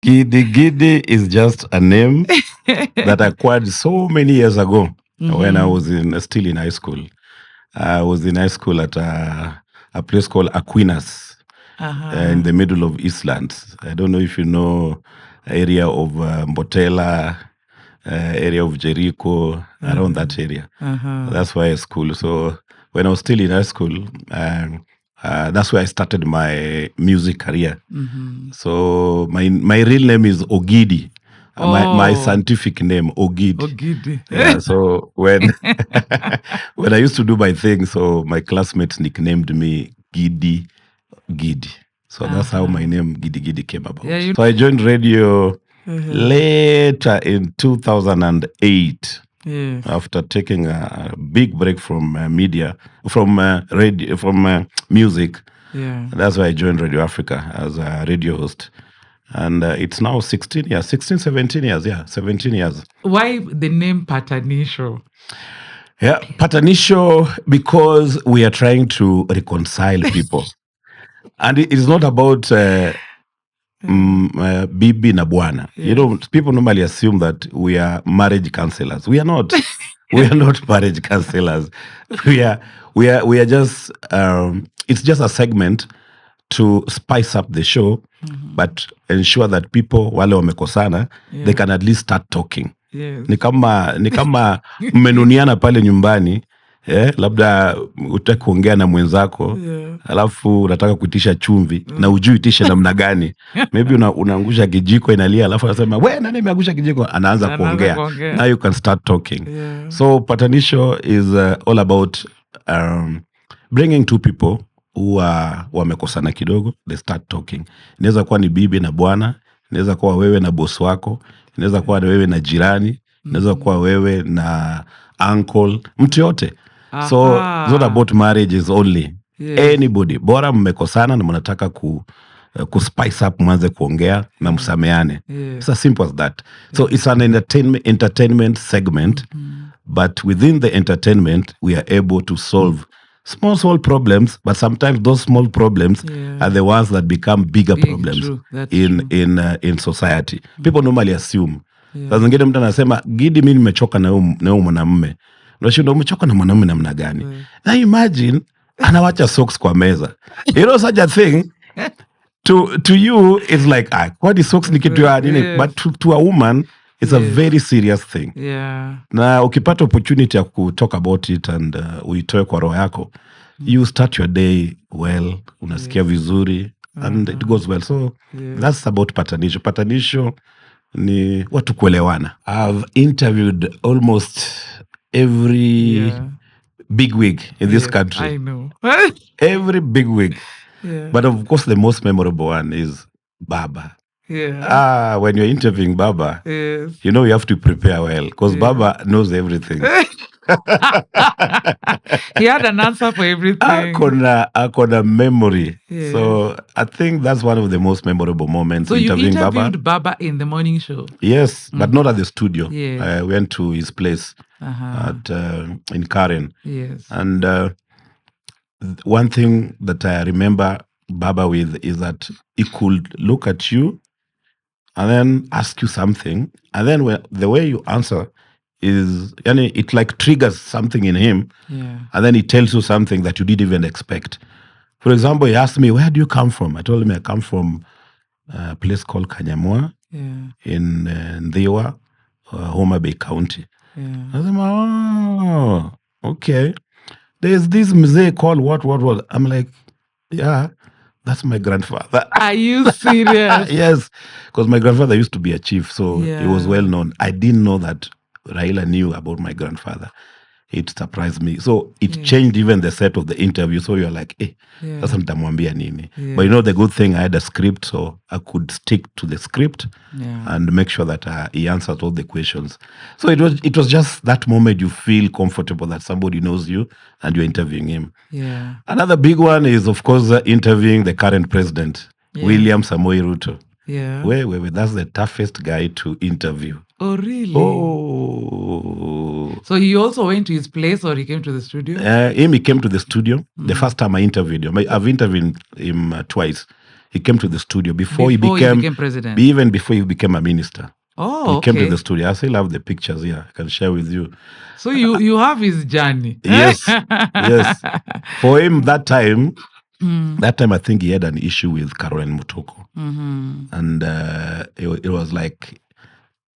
Gidigidi is just a name that I acquired so many years ago when I was still in high school. I was in high school at a place called Aquinas in the middle of Eastlands. I don't know if you know area of Mbotela, area of Jericho, around that area. That's why I school. So when I was still in high school, that's where I started my music career. So my real name is Ogidi. My scientific name, Ogidi. Gidi. Yeah, so when when I used to do my thing, so my classmates nicknamed me Gidi. So that's how my name Gidigidi came about. Yeah, So I joined radio later in 2008 after taking a big break from media, from radio, from music. Yeah. That's why I joined Radio Africa as a radio host. And it's now 16 years, 16, 17 years. Yeah, 17 years. Why the name Patanisho? Yeah, Patanisho, because we are trying to reconcile people. And it's not about bibi na bwana. You know, people normally assume that we are marriage counselors. We are not. We are not marriage counselors. We are just. It's just a segment to spice up the show, but ensure that people wale wamekosana, they can at least start talking. Yes. Ni kama mmenuniana pale nyumbani, labda utaki kuongea na mwenzako, alafu unataka kuitisha chumvi na ujui itishe namna gani. Maybe unaangusha kijiko inalia, alafu anasema we nani ameangusha kijiko, anaanza kuongea. Now you can start talking. So Patanisho is all about bringing two people who wamekosana kidogo, they start talking. Inaweza kuwa ni bibi na bwana, inaweza kuwa wewe na boss wako, inaweza kuwa wewe na jirani, inaweza kuwa wewe na uncle, mtu yote. So it's not about marriages only. Anybody, bora mmekosana na mnataka ku spice up, mwanze kuongea na msameane. It's as simple as that. So it's an entertainment segment, but within the entertainment we are able to solve small problems, but sometimes those small problems are the ones that become bigger problems in society. People normally assume. Saa zingine mtu anasema Gidi, mimi nimechoka na huyu mwanamume. Unashinda umechoka na mwanamume namna gani? Na imagine anawacha socks kwa meza. You know such a thing to you it's like what is socks ni kitu ya nini, but to a woman it's a very serious thing. Na ukipata opportunity ya ku talk about it and uitoe kwa roho yako, you start your day well, unasikia vizuri and it goes well. So that's about Patanisho. Patanisho ni watu kuelewana. I've interviewed almost every big wig in this country. I know. Every big wig. But of course the most memorable one is Baba. When you're interviewing Baba, you know you have to prepare well because Baba knows everything. He had an answer for everything. Akona memory. So I think that's one of the most memorable moments. So interviewing you interviewed Baba in the morning show? Yes, but not at the studio. I went to his place in Karen. And one thing that I remember Baba with is that he could look at you and then ask you something, and then the way you answer is, it like triggers something in him, and then he tells you something that you didn't even expect. For example, he asked me, where do you come from? I told him I come from a place called Kanyamwa in Ndiwa, Homa Bay County. I said, oh, okay. There's this mzee called what? I'm like, yeah. That's my grandfather. Are you serious? Yes, because my grandfather used to be a chief, so he was well known. I didn't know that Raila knew about my grandfather. It surprised me. So it changed even the set of the interview. So you're like, sasa nitamwambia nini. But you know the good thing, I had a script, so I could stick to the script and make sure that he answered all the questions. So it was just that moment you feel comfortable that somebody knows you and you're interviewing him. Another big one is, of course, interviewing the current president, William Samoei Ruto. Wait, that's the toughest guy to interview. Oh, really? Oh. So he also went to his place, or he came to the studio? He came to the studio. The first time I interviewed him. I've interviewed him twice. he came to the studio before he Before became president. even before he became a minister. Oh, He came to okay. the studio. I still have the pictures here. I can share with you. So you have his journey. Yes, yes. For him, that time I think he had an issue with Caroline Mutoko. And it was like,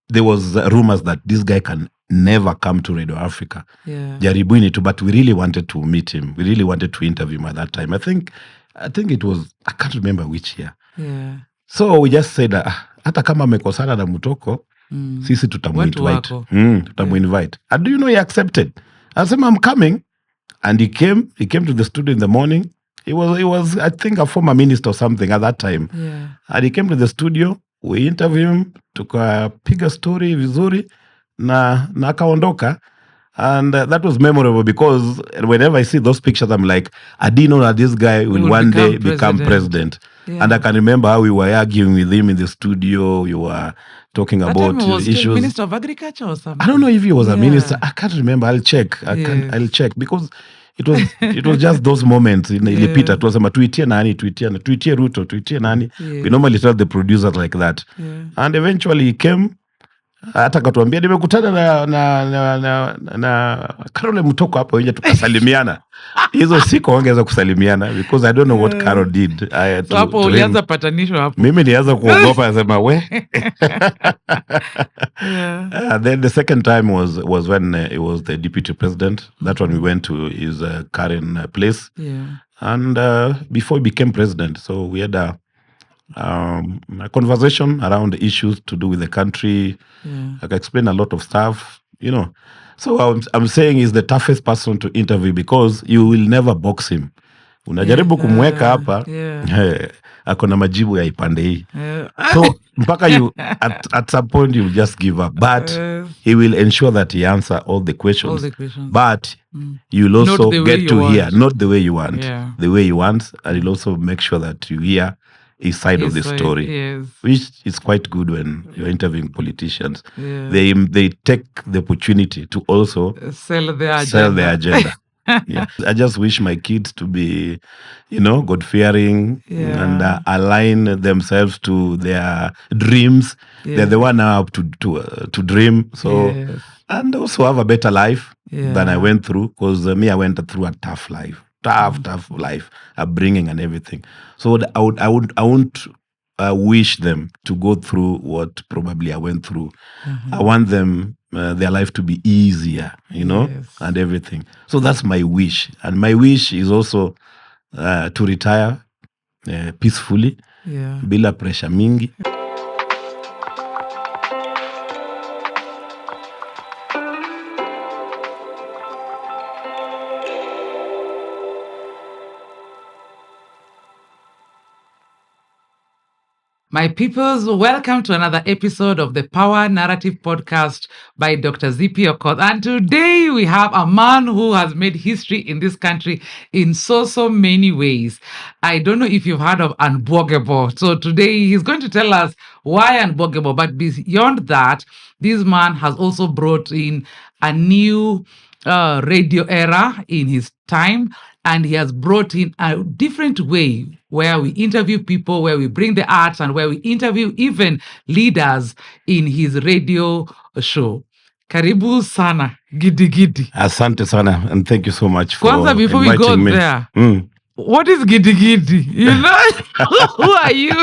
there was rumors that this guy can never come to Radio Africa. Yeah. Jaribuni too, but we really wanted to meet him. We really wanted to interview him at that time. I think it was, I can't remember which year. Yeah. So we just said, hata kama amekosana na Mutoko, sisi tutamuinvite. Tutamuinvite. And do you know he accepted? I said, I'm coming. And he came to the studio in the morning. He was I think a former minister or something at that time. Yeah. And he came to the studio, we interviewed him, tukapiga story vizuri na akaondoka. And that was memorable because whenever I see those pictures, I'm like, I didn't know that this guy will one day become president. Yeah. And I can remember how we were arguing with him in the studio. You were talking that about time was issues. Minister of Agriculture or something. I don't know if he was a minister. I can't remember. I'll check. I'll check because it was just those moments in ilipita tuwasema tuitie Ruto, tuitie nani. We normally tell the producers like that. And eventually he came, hata katuambia nimekutana na Carol Mutoko hapo nje tukasalimiana. Hizo siku ongeza kusalimiana because I don't know what Carol did. So hapo ulianza patanisho hapo. Mimi nianza kuogopa nasema we. And then the second time was when he was the deputy president. That one we went to his Karen place. Yeah. And before he became president, so we had a conversation around the issues to do with the country. I can explain a lot of stuff, you know. So I'm saying he's the toughest person to interview because you will never box him. Unajaribu kumweka hapa, ako na majibu ya ipande hii. So mpaka you at some point you just give up, but he will ensure that he answer all the questions. But you'll also get to hear not the way you want, the way you want, and he'll also make sure that you hear his side of the story, which is quite good when you're interviewing politicians. They take the opportunity to also sell their agenda. I just wish my kids to be, God-fearing and align themselves to their dreams. They're the one now to dream. So and also have a better life than I went through, because I went through a tough life. Tough life, upbringing and everything. So I won't wish them to go through what probably I went through. I want them their life to be easier, and everything. So that's my wish, and my wish is also to retire peacefully, bila pressure mingi. My peoples, welcome to another episode of the Power Narrative Podcast by Dr. Z.P. Okoth. And today we have a man who has made history in this country in so many ways. I don't know if you've heard of Unbwogable. So today he's going to tell us why Unbwogable. But beyond that, this man has also brought in a new radio era in his time. And he has brought in a different way where we interview people, where we bring the arts, and where we interview even leaders in his radio show. Karibu sana, Gidigidi. Asante sana, and thank you so much for Kwanza, before we go me there, what is Gidigidi? Who are you?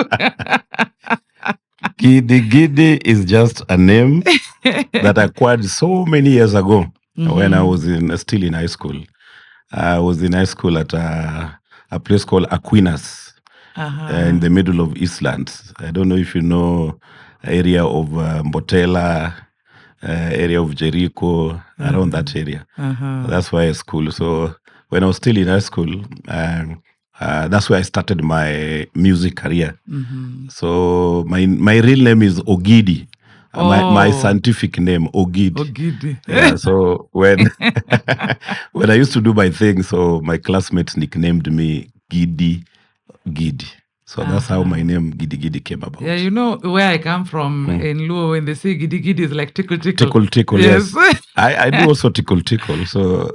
Gidigidi is just a name that I acquired so many years ago when I was still in high school. I was in high school at a place called Aquinas in the middle of Eastland. I don't know if you know area of Mbotela, area of Jericho, around that area. That's why I school. So when I was still in high school, that's where I started my music career. So my real name is Ogidi. My scientific name, Gidi. Yeah, so when I used to do my thing, so my classmates nicknamed me Gidi. So that's how my name Gidigidi came about. Yeah, you know where I come from in Luo, when they say Gidigidi is like tickle. Tickle, yes. I do also tickle. So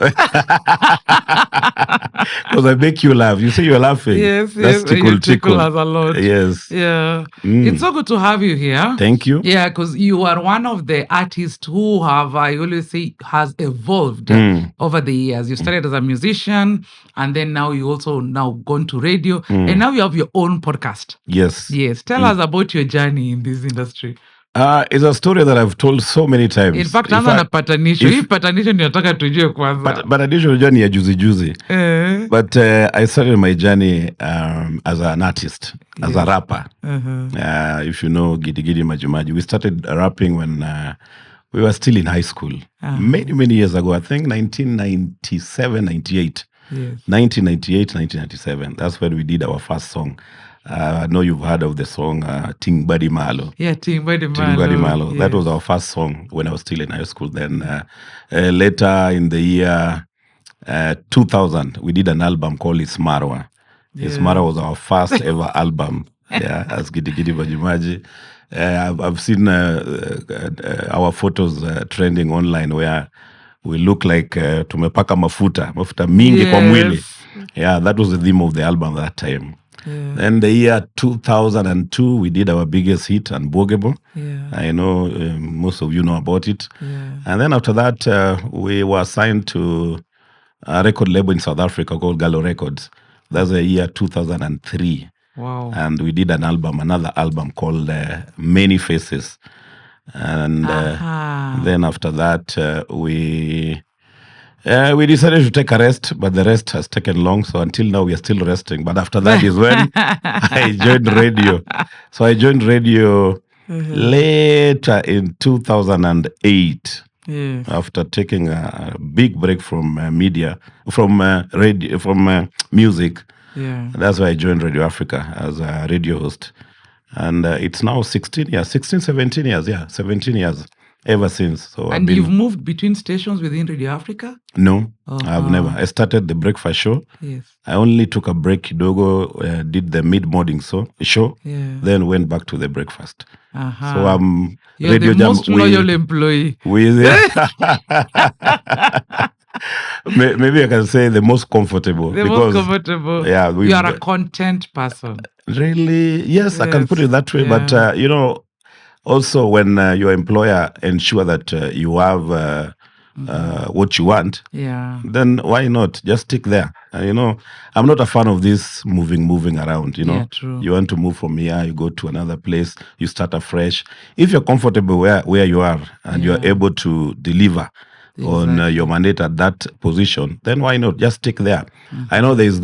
because I make you laugh. You say you're laughing. Yes, That's tickle has a lot. Yes. Yeah. It's so good to have you here. Thank you. Yeah, because you are one of the artists who have, I always say, has evolved over the years. You started as a musician, and then now you also now gone to radio, and now you have your own podcast. Yes. Tell us about your journey in this industry. It's a story that I've told so many times. In fact, anza na patanisho. Hii patanisho nataka tujue kwanza. Patanisho unajua ni ya juzi. But I started my journey as an artist, as a rapper. If you know Gidigidi Majimaji, we started rapping when we were still in high school. Many years ago, I think 1997, 98. Yes. 1998, 1997. That's when we did our first song. I know you've heard of the song Ting Badi Malo. Yeah, Ting Badi Malo. Yes. That was our first song when I was still in high school. Then later in the year 2000, we did an album called Ismarwa. Ismarwa was our first ever album. As Gidigidi Majimaji. I've seen our photos trending online where we look like tumepaka mafuta mingi kwa mwili. Yeah, that was the theme of the album that time. Then the year 2002, we did our biggest hit, Unbwogable. I know most of you know about it. And then after that, we were signed to a record label in South Africa called Gallo Records. That's the year 2003. Wow. And we did another album called Many Faces. And then after that, we decided to take a rest, but the rest has taken long. So until now, we are still resting. But after that is when I joined radio. So I joined radio later in 2008. After taking a big break from media, from radio, from music. That's why I joined Radio Africa as a radio host. And it's now 17 years, ever since. So and you've moved between stations within Radio Africa? No, I've never. I started the breakfast show. Yes. I only took a break, kidogo, did the mid-morning show, then went back to the breakfast. So I'm You're Radio the most loyal employee. Maybe I can say the most comfortable. Most comfortable. Yeah, you are a content person. Really? Yes, I can put it that way. But, also when your employer ensure that you have what you want, then why not? Just stick there. I'm not a fan of this moving around, True. You want to move from here, you go to another place, you start afresh. If you're comfortable where you are and you're able to deliver on your mandate at that position, then why not? Just stick there. I know there's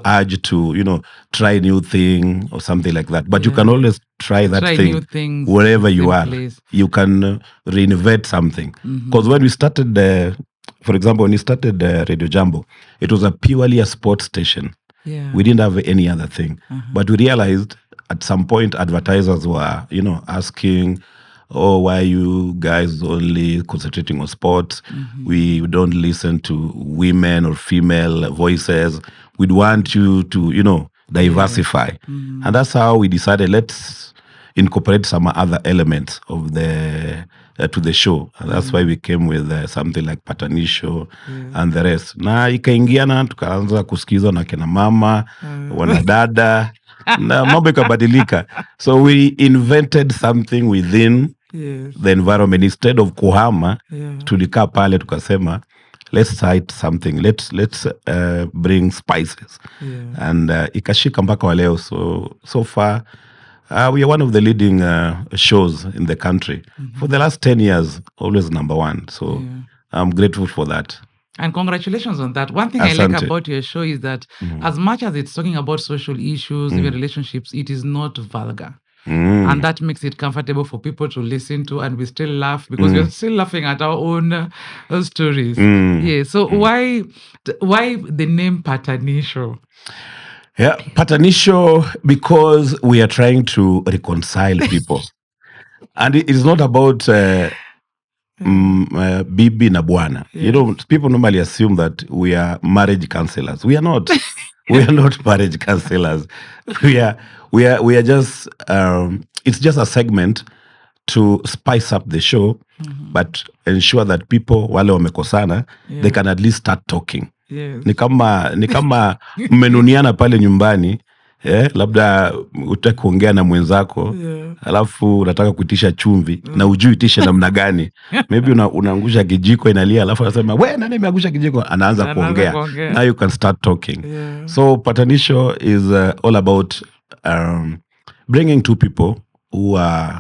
urge to, try new thing or something like that. But you can always try new things wherever you are. Place. You can reinvent something. Because when we started, for example, when we started Radio Jambo, it was purely a sports station. We didn't have any other thing. But we realized at some point advertisers were, asking, why you guys only concentrating on sports? We don't listen to women or female voices. We'd want you to, diversify. And that's how we decided, let's incorporate some other elements of to the show. And that's why we came with something like Patanisho and the rest. Na ikaingiana, tukaanza kusikizwa na kina mama, wanadada, na mambo ikabadilika. So we invented something within the environment. Instead of kuhama, tulikaa pale tukasema, let's cite something. Let's bring spices. And ikashika mpaka wa leo. So far, we are one of the leading shows in the country. For the last 10 years, always number one. So I'm grateful for that. And congratulations on that. One thing I like about your show is that as much as it's talking about social issues, even relationships, it is not vulgar. And that makes it comfortable for people to listen to, and we still laugh because we're still laughing at our own stories. So why the name Patanisho? Yeah, Patanisho, because we are trying to reconcile people. And it is not about bibi na bwana. People normally assume that we are marriage counselors. We are not. We are not marriage counselors. We we are just it's just a segment to spice up the show, but ensure that people wale wamekosana, they can at least start talking. Yes. Ni kama mmenuniana pale nyumbani, labda utaki kuongea na mwenzako, alafu unataka kuitisha chumvi na ujui itishe namna gani. Maybe unaangusha kijiko inalia, alafu anasema we nani ameangusha kijiko, anaanza kuongea. Now you can start talking. So patanisho is all about bringing two people who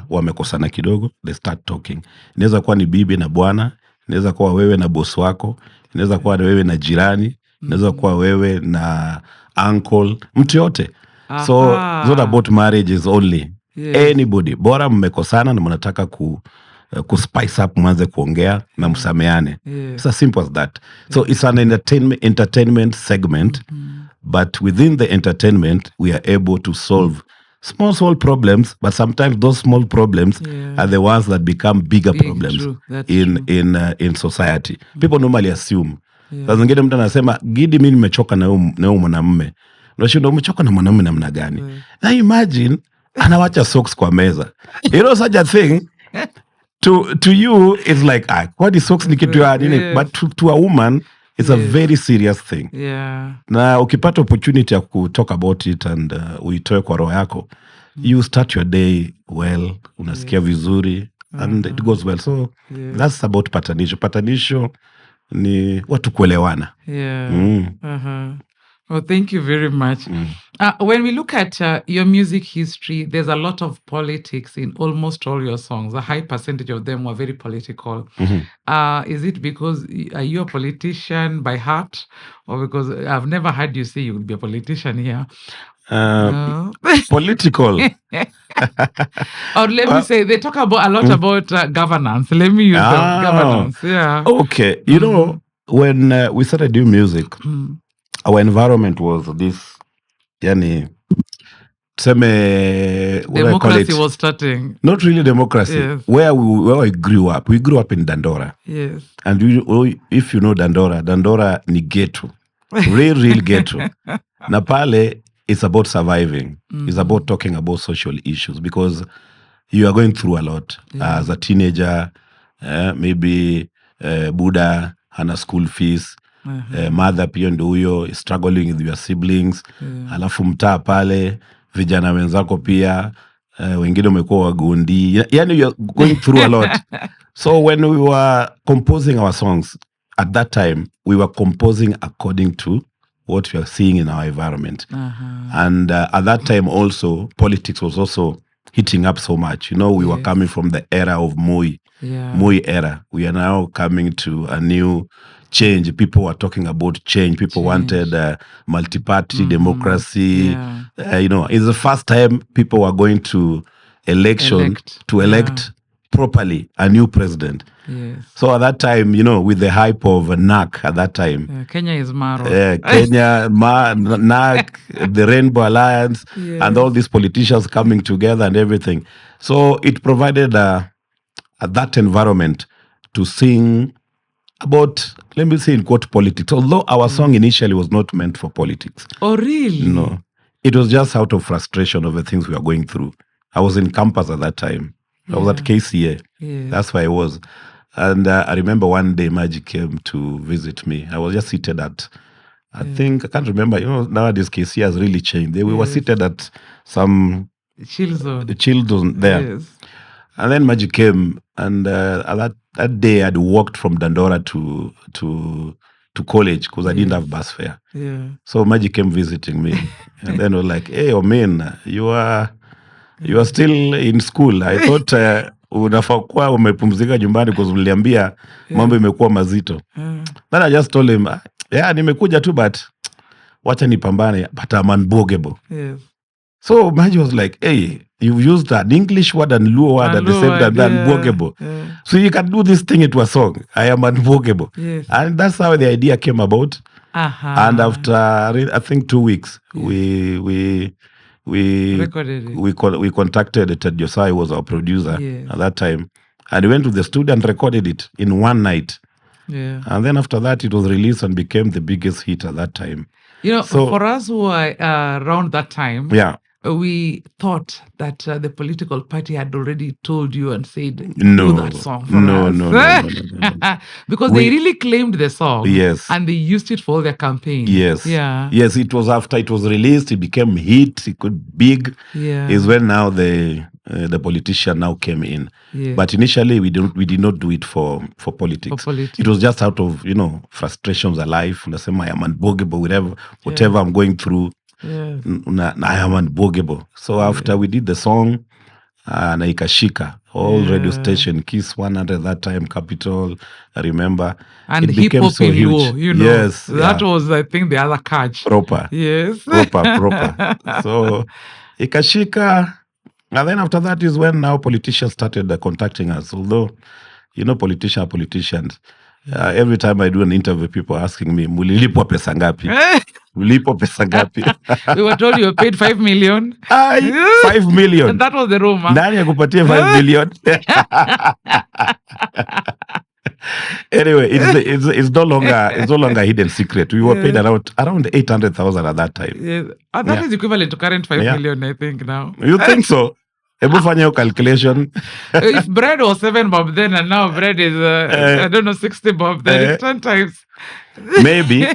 wamekosana kidogo, they start talking. Inaweza kuwa ni bibi na bwana, inaweza kuwa wewe na boss wako, inaweza kuwa wewe na jirani, inaweza kuwa wewe na uncle, mtu yote. So it's not about marriages only. Anybody, bora mmekosana na mnataka spice up, mwanze kuongea na msameane. It's as simple as that. So it's an entertainment segment, but within the entertainment we are able to solve small problems, but sometimes those small problems are the ones that become bigger problems in society. People normally assume. Sasa zingine mtu anasema Gidi, mimi nimechoka na huyo mwanamume. Unashinda umechoka na mwanamume namna gani? Na imagine anawacha socks kwa meza. You know such a thing to you it's like what is socks ni kitu ya nini, but to a woman it's a very serious thing. Na ukipata opportunity ya ku talk about it and uitoe kwa roho yako, you start your day well, unasikia vizuri and it goes well. So that's about patanisho. Patanisho ni watu kuelewana. Well, thank you very much. When we look at your music history, there's a lot of politics in almost all your songs. A high percentage of them were very political. Is it because are you a politician by heart, or because I've never heard you say you would be a politician here? Political. Or let me say, they talk about a lot about governance. Let me use governance. Okay. You know, when we started doing music, our environment was this, yani, democracy was starting. Not really democracy. Where I grew up, we grew up in Dandora. And if you know Dandora ni ghetto. Real ghetto. Na pale, it's about surviving. It's about talking about social issues because you are going through a lot. As a teenager, maybe Buddha, hana school fees, mother pia ndio huyo struggling with your siblings, alafu mtaa pale vijana wenzako pia wengine wamekuwa wagundi, yani you're going through a lot. So when we were composing our songs at that time, we were composing according to what we are seeing in our environment. And at that time also politics was also hitting up so much. You know, we were coming from the era of Moi era. We are now coming to a new change. People were talking about change. People wanted multi-party democracy. You know, it's the first time people were going to elect properly a new president. So at that time, you know, with the hype of NAC at that time, Kenya is Maro. Kenya, NAC, the Rainbow Alliance, and all these politicians coming together and everything. So it provided that environment to sing about, let me say in quote, politics. Although our song initially was not meant for politics. Oh, really? No. It was just out of frustration of the things we were going through. I was in campus at that time. I was at KCA. That's where I was. And I remember one day Magic came to visit me. I was just seated at, I can't remember, you know, nowadays KCA has really changed. We were seated at some chill zone there. And then Magic came, and that day I'd walked from Dandora to college because I didn't have bus fare. So Magic came visiting me. And then I was like, hey, Omen, you are still in school. I thought unafaa kuwa umepumzika nyumbani because uliambia mambo imekuwa mazito. Then I just told him, nimekuja tu but wacha nipambane, but I'm unbwogable. So Maji was like, hey, you've used an English word and Luo word at the same time, unbwogable. So you can do this thing into a song. I am unbwogable. And that's how the idea came about. And after, I think 2 weeks, we contacted Ted Josai, who was our producer at that time, and we went to the studio and recorded it in one night. And then after that, it was released and became the biggest hit at that time. You know, so, for us who are around that time, we thought that the political party had already told you and said, do No, that song for no, us. no, no, no, no, no. Because they We really claimed the song yes, and they used it for their campaign. yes, Yeah. yes. It was after it was released, it became hit. It could big. Yeah. Is when now the politician now came in. Yeah. But initially we did not do it for politics. For politics. It was just out of frustrations of life. Unasema I am unbogable, whatever I'm going through. Yes. I am unbogable. So after we did the song, na ikashika all radio station, Kiss 100 that time, Capital, I remember. And it became hip-hop so in huge. you know. Yes, That was, I think, the other catch. proper. Yes. Proper. So ikashika. And then after that is when now politicians started contacting us. Although, politicians. Every time I do an interview, people are asking me, mulilipwa pesa ngapi? Mulilipwa pesa ngapi? We were told you were paid 5 million. 5 million. And that was the rumor. Nani akupatie 5 million? Anyway, it's no longer a hidden secret. We were paid around 800,000 at that time. Yes. That is equivalent to current 5 million, I think, now. You think so? Ebu fanya your calculation. If bread was 7 bob then and now bread is, I don't know, 60 bob, then it's 10 times. Maybe.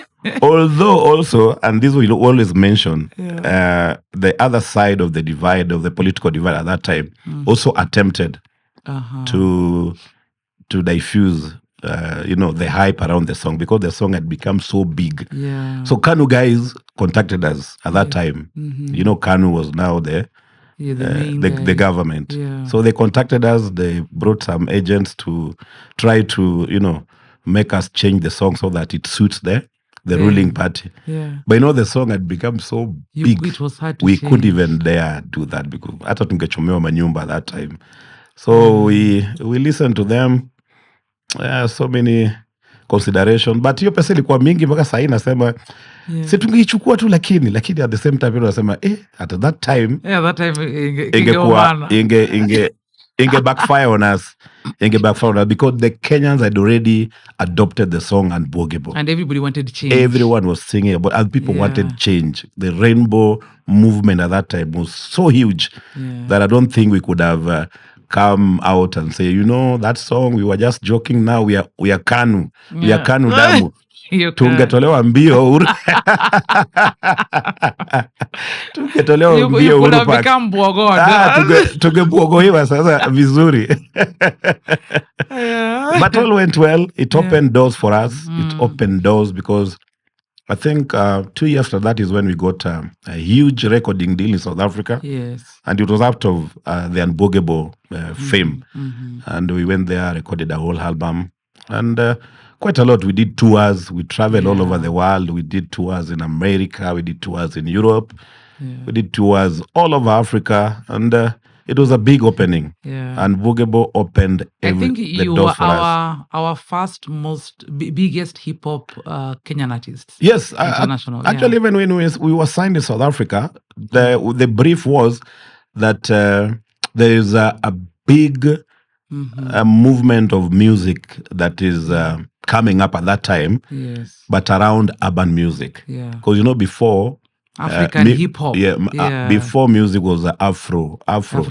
Although also, and this will always mention, the other side of the divide, of the political divide at that time, also attempted to diffuse the hype around the song, because the song had become so big. Yeah. So KANU guys contacted us at that time. KANU was now the government. Yeah. So they contacted us. They brought some agents to try to make us change the song so that it suits the ruling party. Yeah. But the song had become so big, it was hard to we change. couldn't even dare do that, because hata tungechomewa manyumba at that time. So we listened to them. So many consideration, but hiyo pesa ilikuwa mingi mpaka saa hii nasema si tungeichukua tu, lakini at the same time nasema at that time ingekuwa inge backfire on us, because the Kenyans had already adopted the song Unbwogable, and everybody wanted change. Everyone was singing about, and people wanted change. The rainbow movement at that time was so huge that I don't think we could have come out and say, that song, we were just joking. Now we are KANU. We are KANU damu. Tungetolewa mbio. Tungetolewa mbio. You could have become Bwogod. Tungebwogoiwa sasa vizuri. But all went well. It opened doors for us. It opened doors because I think 2 years after that is when we got a huge recording deal in South Africa. Yes. And it was out of the Unbwogable fame. And we went there, recorded a whole album. And quite a lot. We did tours. We traveled all over the world. We did tours in America. We did tours in Europe. We did tours all over Africa. And it was a big opening. And Unbwogable opened the door for us. Our first, biggest hip hop Kenyan artists. Yes, international. Actually, even when we were signed in South Africa, the brief was that there is a big movement of music that is coming up at that time. Yes, but around urban music. Because before. African hip hop. Before music was Afro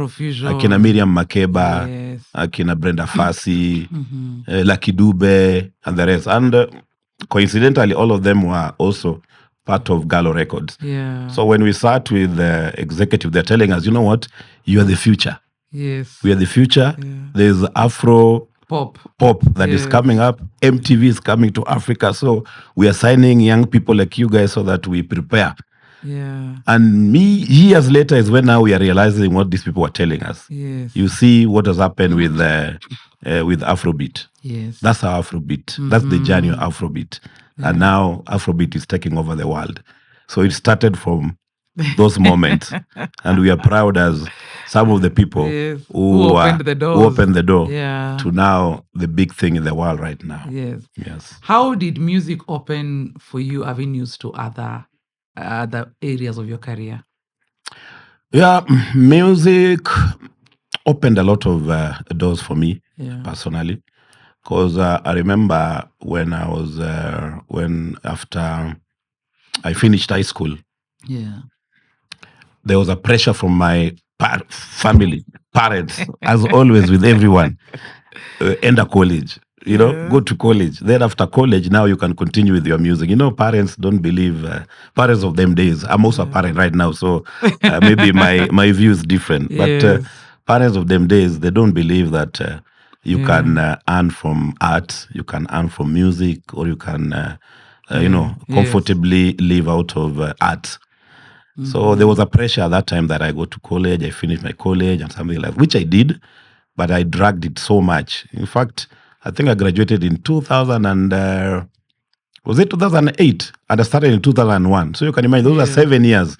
fusion. Akina Miriam Makeba, Akina Brenda Fassie, Lucky Dube, and the rest. And coincidentally, all of them were also part of Gallo Records. So when we sat with the executive, they're telling us, you know what? You are the future. Yes. We are the future. There's Afro pop that is coming up. MTV is coming to Africa. So we are signing young people like you guys so that we prepare. And years later is when now we are realizing what these people were telling us. You see what has happened with Afrobeat. That's our Afrobeat. That's the journey of Afrobeat. And now Afrobeat is taking over the world. So it started from those moments. And we are proud as some of the people who opened the door to now the big thing in the world right now. Yes. How did music open for you avenues to other areas of your career? Music opened a lot of doors for me personally, because I remember when I was after I finished high school, there was a pressure from my family, parents, as always with everyone. Enter college, go to college. Then after college, now you can continue with your music. Parents don't believe, parents of them days. I'm also a parent right now, so maybe my view is different. But parents of them days, they don't believe that you can earn from art, you can earn from music, or you can, comfortably live out of art. So there was a pressure at that time that I go to college, I finished my college and something like that, which I did, but I dragged it so much. In fact, I think I graduated in 2000 and, was it 2008? And I started in 2001. So you can imagine, those are 7 years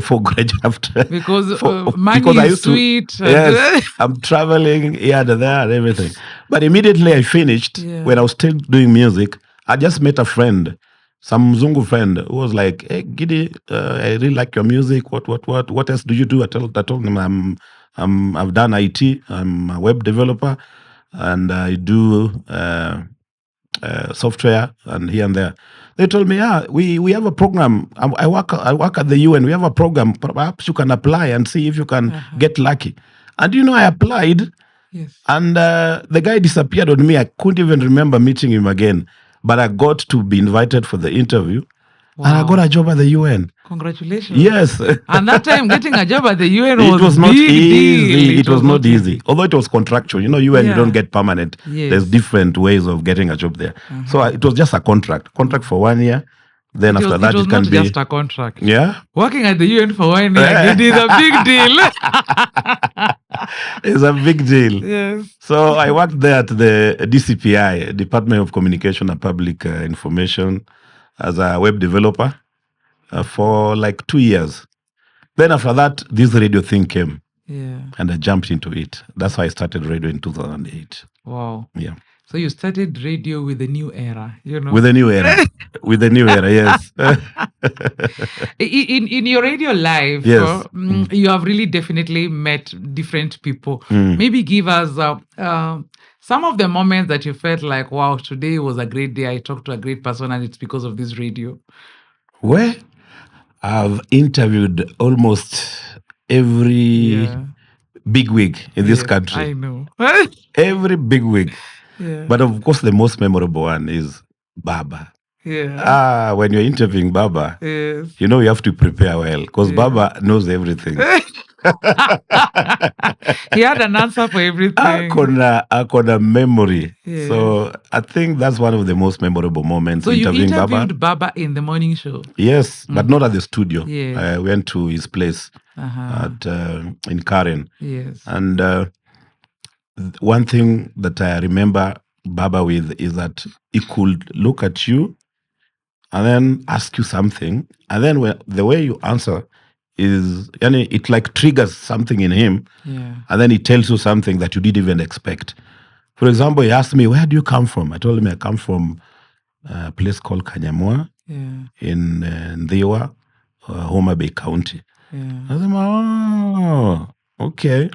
for graduate after. Because money is sweet. Yes, I'm traveling here and there and everything. But immediately I finished, when I was still doing music, I just met a friend, some Mzungu friend, who was like, "Hey, Gidi, I really like your music. What else do you do?" I told him I've done IT. I'm a web developer, and I do software and here and there. They told me, we have a program. I work at the UN. We have a program. Perhaps you can apply and see if you can get lucky. And I applied. Yes. And the guy disappeared on me. I couldn't even remember meeting him again. But I got to be invited for the interview. Wow. And I got a job at the UN. Congratulations. Yes. And that time getting a job at the UN was not easy. Deal. It was not easy. Although it was contractual. UN, you don't get permanent. Yes. There's different ways of getting a job there. So it was just a contract for 1 year. Then after that, it can be just a contract. Yeah. Working at the UN for 1 year, it is a big deal. It's a big deal. Yes. So I worked there at the DCPI, Department of Communication and Public Information, as a web developer for like 2 years. Then after that, this radio thing came. Yeah. And I jumped into it. That's how I started radio in 2008. Wow. Yeah. So you started radio with a new era, With a new era. With a new era, yes. In your radio life, yes. You have really definitely met different people. Maybe give us some of the moments that you felt like, wow, today was a great day. I talked to a great person and it's because of this radio. Well, I've interviewed almost every bigwig in this country. I know. Every bigwig. Yeah. But of course, the most memorable one is Baba. Yeah. When you're interviewing Baba, yes. You have to prepare well because Baba knows everything. He had an answer for everything. I got a memory. Yes. So I think that's one of the most memorable moments. So you interviewed Baba in the morning show? Yes, but not at the studio. Yes. I went to his place in Karen. Yes. And one thing that I remember Baba with is that he could look at you and then ask you something. And then the way you answer is, it like triggers something in him. Yeah. And then he tells you something that you didn't even expect. For example, he asked me, "Where do you come from?" I told him I come from a place called Kanyamwa in Ndiwa, Homa Bay County. Yeah. I said, "Oh, okay.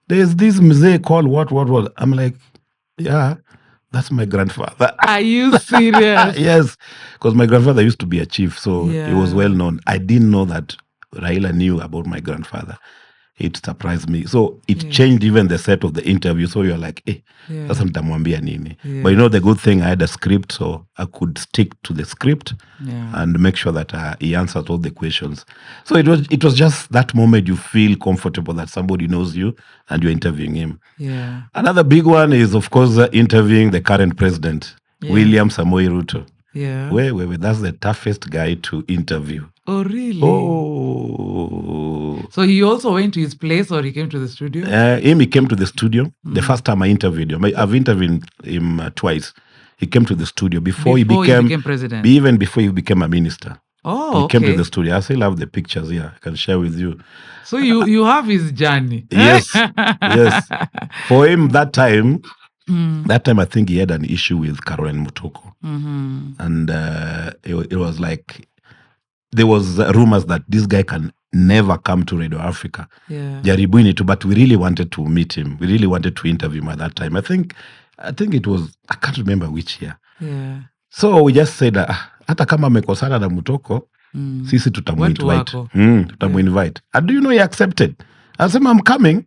There's this mzee called what? I'm like, yeah, that's my grandfather." Are you serious? Yes, because my grandfather used to be a chief, so he was well known. I didn't know that Raila knew about my grandfather. It surprised me. So it changed even the set of the interview. So you're like, sasa nitamwambia nini? But the good thing, I had a script, so I could stick to the script and make sure that he answered all the questions. So it was just that moment you feel comfortable that somebody knows you and you're interviewing him. Yeah. Another big one is, of course, interviewing the current president, William Samoei Ruto. Yeah. Wait, that's the toughest guy to interview. Oh, really? Oh. So he also went to his place or he came to the studio? He came to the studio. The first time I interviewed him. I've interviewed him twice. He came to the studio before he became president. Even before he became a minister. Oh, he came to the studio. I still have the pictures here. I can share with you. So you have his journey. Yes. Yes. For him, that time I think he had an issue with Caroline Mutoko. Mm-hmm. And it was like, there was rumors that this guy can never come to Radio Africa. Yeah. Jaribuni too, but we really wanted to meet him. We really wanted to interview him at that time. I think it was, I can't remember which year. Yeah. So we just said, hata kama amekosana na Mutoko, Sisi tutamu-invite. wako. Tutamu-invite. And do you know he accepted? I said, I'm coming.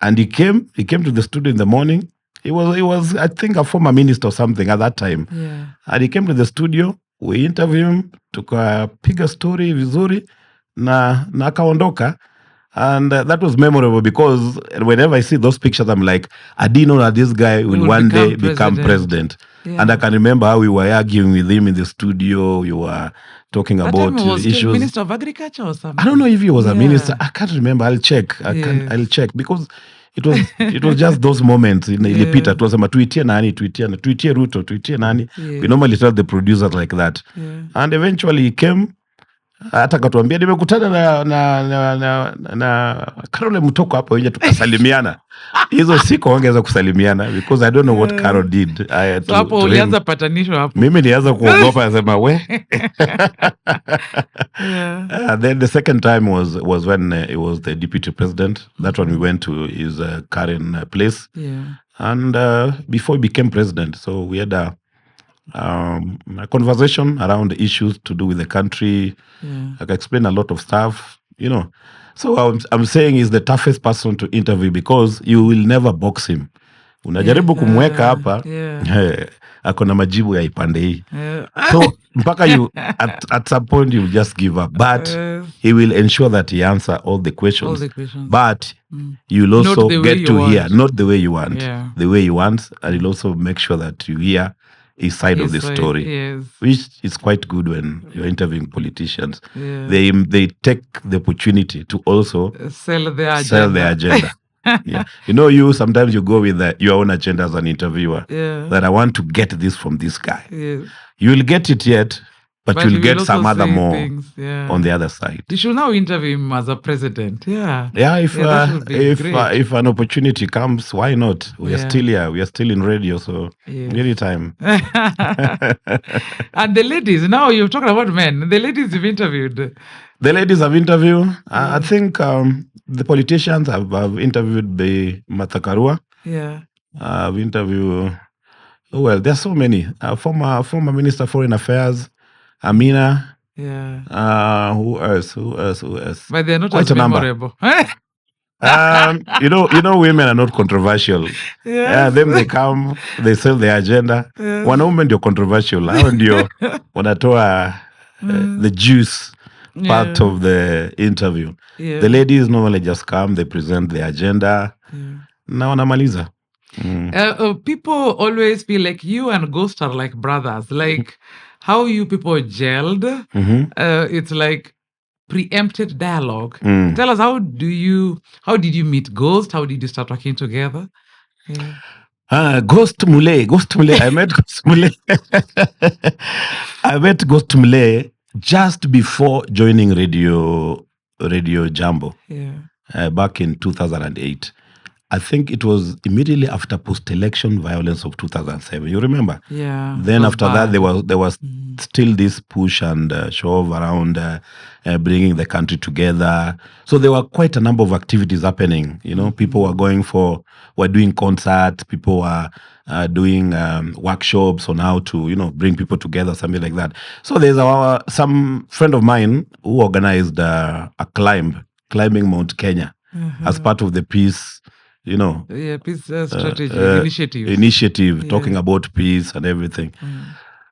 And he came to the studio in the morning. He was I think a former minister or something at that time. Yeah. And he came to the studio, we interviewed him, tukapiga story vizuri na akaondoka. And that was memorable because whenever I see those pictures, I'm like, I didn't know that this guy will one day become president. Yeah. And I can remember how we were arguing with him in the studio. We were talking that about time was issues. Minister of Agriculture or something. I don't know if he was a minister. I can't remember. I'll check. I'll check because it was just those moments in ilipita tuwasema tuitie nani tuitie Ruto tuitie nani. We normally tell the producers like that. And eventually he came. Hata katuambia nimekutana na Carol Mutoko hapo nje tukasalimiana. Hizo siku ongeza kusalimiana because I don't know what Carol did. So hapo ulianza patanisho hapo. Mimi nianza kuogopa nasema we. Then the second time was when he was the deputy president. That one we went to his Karen place. And before he became president, so we had a conversation around the issues to do with the country. I can explain a lot of stuff, you know. So I'm saying he's the toughest person to interview because you will never box him. Unajaribu kumweka hapa, akona majibu ya ipande hii. So mpaka you at some point you just give up, but he will ensure that he answer all the questions. But you'll also get to hear not the way you want, the way you want, and he'll also make sure that you hear his side of the story, which is quite good when you're interviewing politicians. They take the opportunity to also sell their agenda. You know, sometimes you go with your own agenda as an interviewer. That I want to get this from this guy. You will get it yet, but you'll get some other more on the other side. You should now interview him as a president. If an opportunity comes, why not? We are still here. We are still in radio, so anytime. And the ladies, now you're talking about men. The ladies you've interviewed. The ladies have interviewed. I think the politicians have interviewed the Martha Karua. I've interviewed. Well, there's so many. Former Minister of Foreign Affairs. Amina. Who else? But they're not as memorable. You know, women are not controversial. Then they come, they sell their agenda. Wanaume ndio controversial. Hao ndio wanatoa the juice part of the interview. The ladies normally just come, they present their agenda. Na wanamaliza. People always feel like you and Ghost are like brothers. Like how you people gelled. It's like preempted dialogue. Tell us, how did you meet Ghost? How did you start working together? Ghost Mule. I met Ghost Mule. I met Ghost Mule just before joining Radio Jambo. Back in 2008. I think it was immediately after post-election violence of 2007. You remember? Then after that, there was still this push and shove around bringing the country together. So there were quite a number of activities happening. You know, people were doing concerts. People were doing workshops on how to, bring people together, something like that. So there's some friend of mine who organized a climbing Mount Kenya as part of the peace. Peace strategy initiative, talking about peace and everything.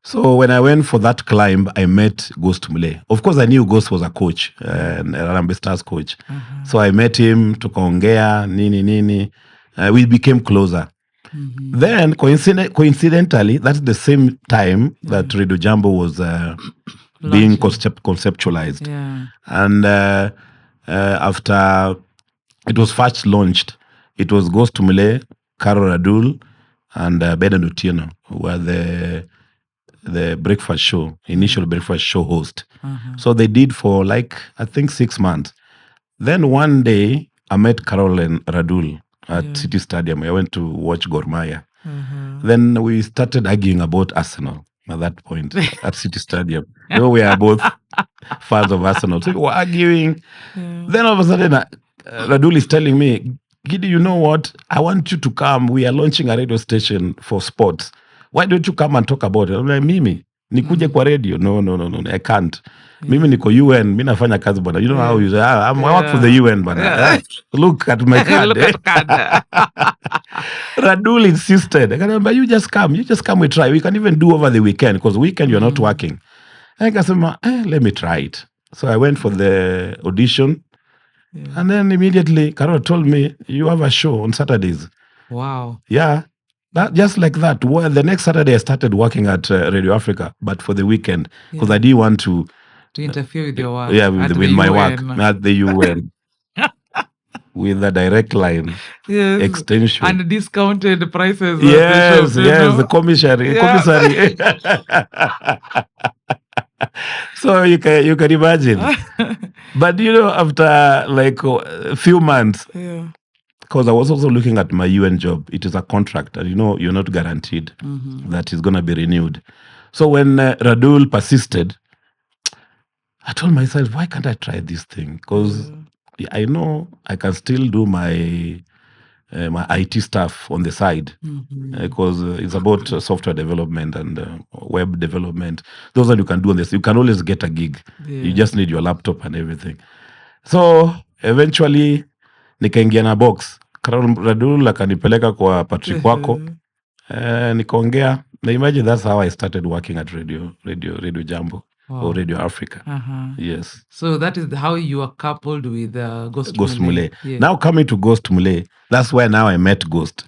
So when I went for that climb, I met Ghost Mule. Of course, I knew Ghost was a coach, an Harambee Stars coach. So I met him, tukaongea, nini. We became closer. Then, coincidentally, that's the same time that Radio Jambo was being conceptualized. And after it was first launched, it was Ghost Mule, Carol Radul, and Beden Otieno, who were the breakfast show, initial breakfast show host. So they did for I think 6 months. Then one day, I met Carol and Radul at City Stadium. I went to watch Gor Mahia. Then we started arguing about Arsenal at that point at City Stadium. We are both fans of Arsenal. So we were arguing. Then all of a sudden, Radul is telling me, Gidi, you know what? I want you to come. We are launching a radio station for sports. Why don't you come and talk about it? I'm like, Mimi, nikuje kwa radio. No, I can't. Mimi niko UN, mimi nafanya kazi bwana. You know how you say, I work for the UN bwana. Look at my card. Look at card. Radul insisted. Akaniambia, you just come, we try. We can even do over the weekend, because weekend you're not working. Akasema, let me try it. So I went for the audition. And then immediately Carol told me, you have a show on Saturdays. Wow. Yeah. Just like that. Well, the next Saturday I started working at Radio Africa, but for the weekend, because I didn't want to interfere with your work. Yeah, with my work at the UN. With a direct line extension. And discounted prices. Yes, the commissary. So you can imagine. But after like a few months, because I was also looking at my UN job, it is a contract, and you're not guaranteed that it's going to be renewed. So when Radul persisted, I told myself, why can't I try this thing? Because I know I can still do my IT stuff on the side, because it's about software development and web development. Those that you can do on this. You can always get a gig. You just need your laptop and everything. So eventually nikaingia na box. Radul akanipeleka kwa Patrick wako. Nikaongea. Now imagine that's how I started working at Radio Jambo. Wow. Or Radio Africa. Yes. So that is how you are coupled with Ghost Mule. Yeah. Now coming to Ghost Mule, that's where now I met Ghost.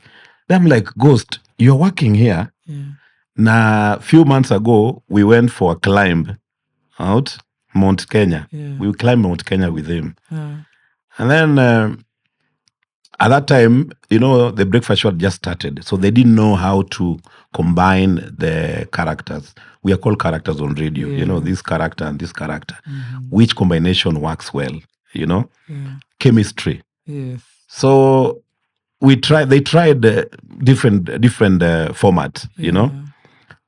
Then I'm like, Ghost, you're working here. Yeah. Now, a few months ago, we went for a climb out Mount Kenya. Yeah. We climbed Mount Kenya with him. And then at that time, the breakfast show had just started. So they didn't know how to combine the characters. We are called characters on radio. This character and this character. Which combination works well, Chemistry. Yes. So they tried different formats,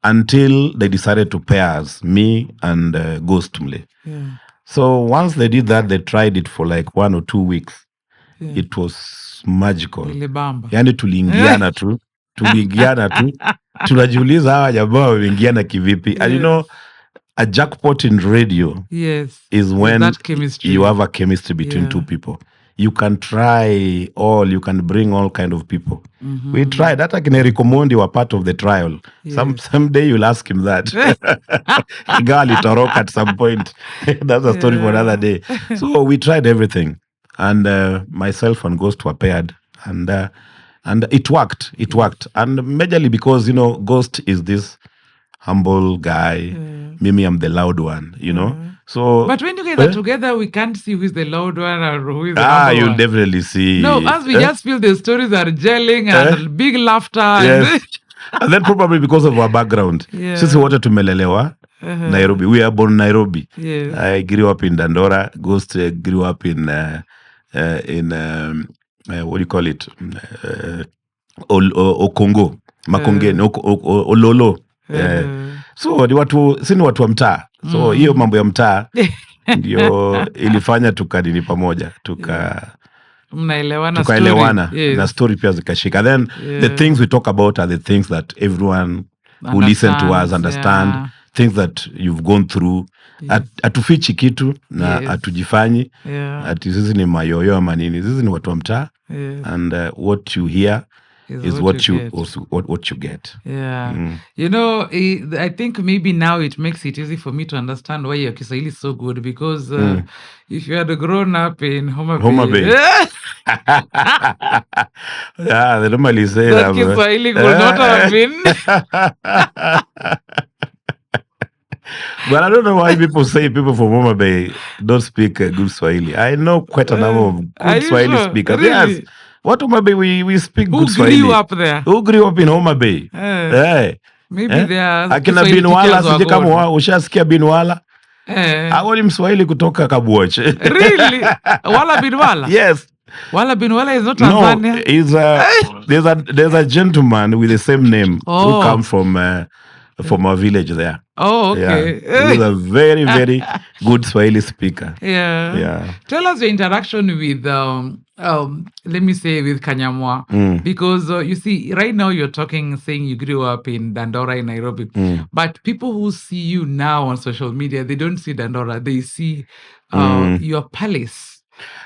until they decided to pair us, me and Ghost Mule. Yeah. So once they did that, they tried it for like 1 or 2 weeks. Yeah. It was magical. Yani tuliingiana tu tunajiuliza hawa jamaa wameingiana kivipi. And a jackpot in radio is when you have a chemistry between two people. You can you can bring all kind of people. We tried. That Keneri Komondi were part of the trial. Someday you'll ask him that. Gali Torok at some point. That's a story for another day. So we tried everything. And myself and Ghost were paired. And it worked. And majorly because, Ghost is this humble guy. Mimi, I'm the loud one, So, but when you guys are together, we can't see who is the loud one or who is the humble you'll one. Definitely see. No, as we just feel the stories are gelling and big laughter. Yes. And then probably because of our background. Sisi wote tumelelewa Nairobi. We are born in Nairobi. Yes. I grew up in Dandora. Ghost grew up in what do you call it? Okongo. Makongeni. Ololo. So ni watu wa mtaa. So hiyo mambo ya mtaa ndio ilifanya tukadini pamoja. Tukaelewana. Na story pia zikashika. Then the things we talk about are the things that everyone who listen to us understand. Things that you've gone through. Atufichi kitu na atujifanyi. Ati sisi ni mayoyo ama nini. Sisi ni watu wa mtaa. And what you hear is what you get. Yeah. I think maybe now it makes it easy for me to understand why your Kiswahili is so good, because if you had grown up in Homa Bay. Yeah, they normally say that Kiswahili would not have been. But I don't know why people say people from Homa Bay don't speak good Swahili. I know quite a number of good Swahili speakers. Really? Yes. What Homa Bay we speak good Swahili. Who grew up there? Who grew up in Homa Bay? Maybe they are akina Binwala, sije kama ushasikia Binwala? Hao ni Mswahili kutoka Kabuoche. Really? Wala Binwala? Yes. Wala Binwala is not Tanzania. No, there's a gentleman with the same name who come from from our village there. Oh, okay. Yeah. He's a very, very good Swahili speaker. Yeah. Tell us your interaction with, let me say, with Kanyamwa. Because you see, right now you're talking, saying you grew up in Dandora in Nairobi. But people who see you now on social media, they don't see Dandora. They see your palace.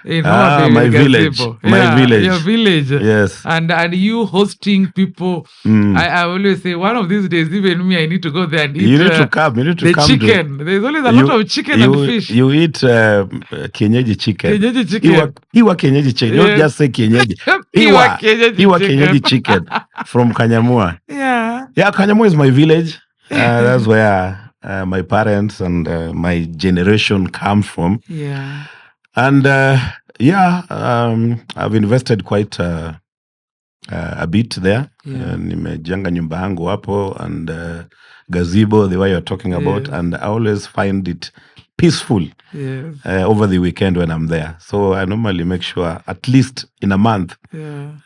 My village. Your village. Yes. And you hosting people. I always say, one of these days, even me, I need to go there and eat You need to come. the chicken. There's always a lot of chicken and fish. You eat kienyeji chicken. Kienyeji chicken. Iwa kienyeji chicken. Don't just say kienyeji. Iwa kienyeji chicken from Kanyamwa. Yeah, Kanyamwa is my village. That's where my parents and my generation come from. Yeah. And I've invested quite a bit there. Nimejenga nyumba yangu hapo and gazebo, the way you're talking about, and I always find it peaceful over the weekend when I'm there. So I normally make sure at least in a month,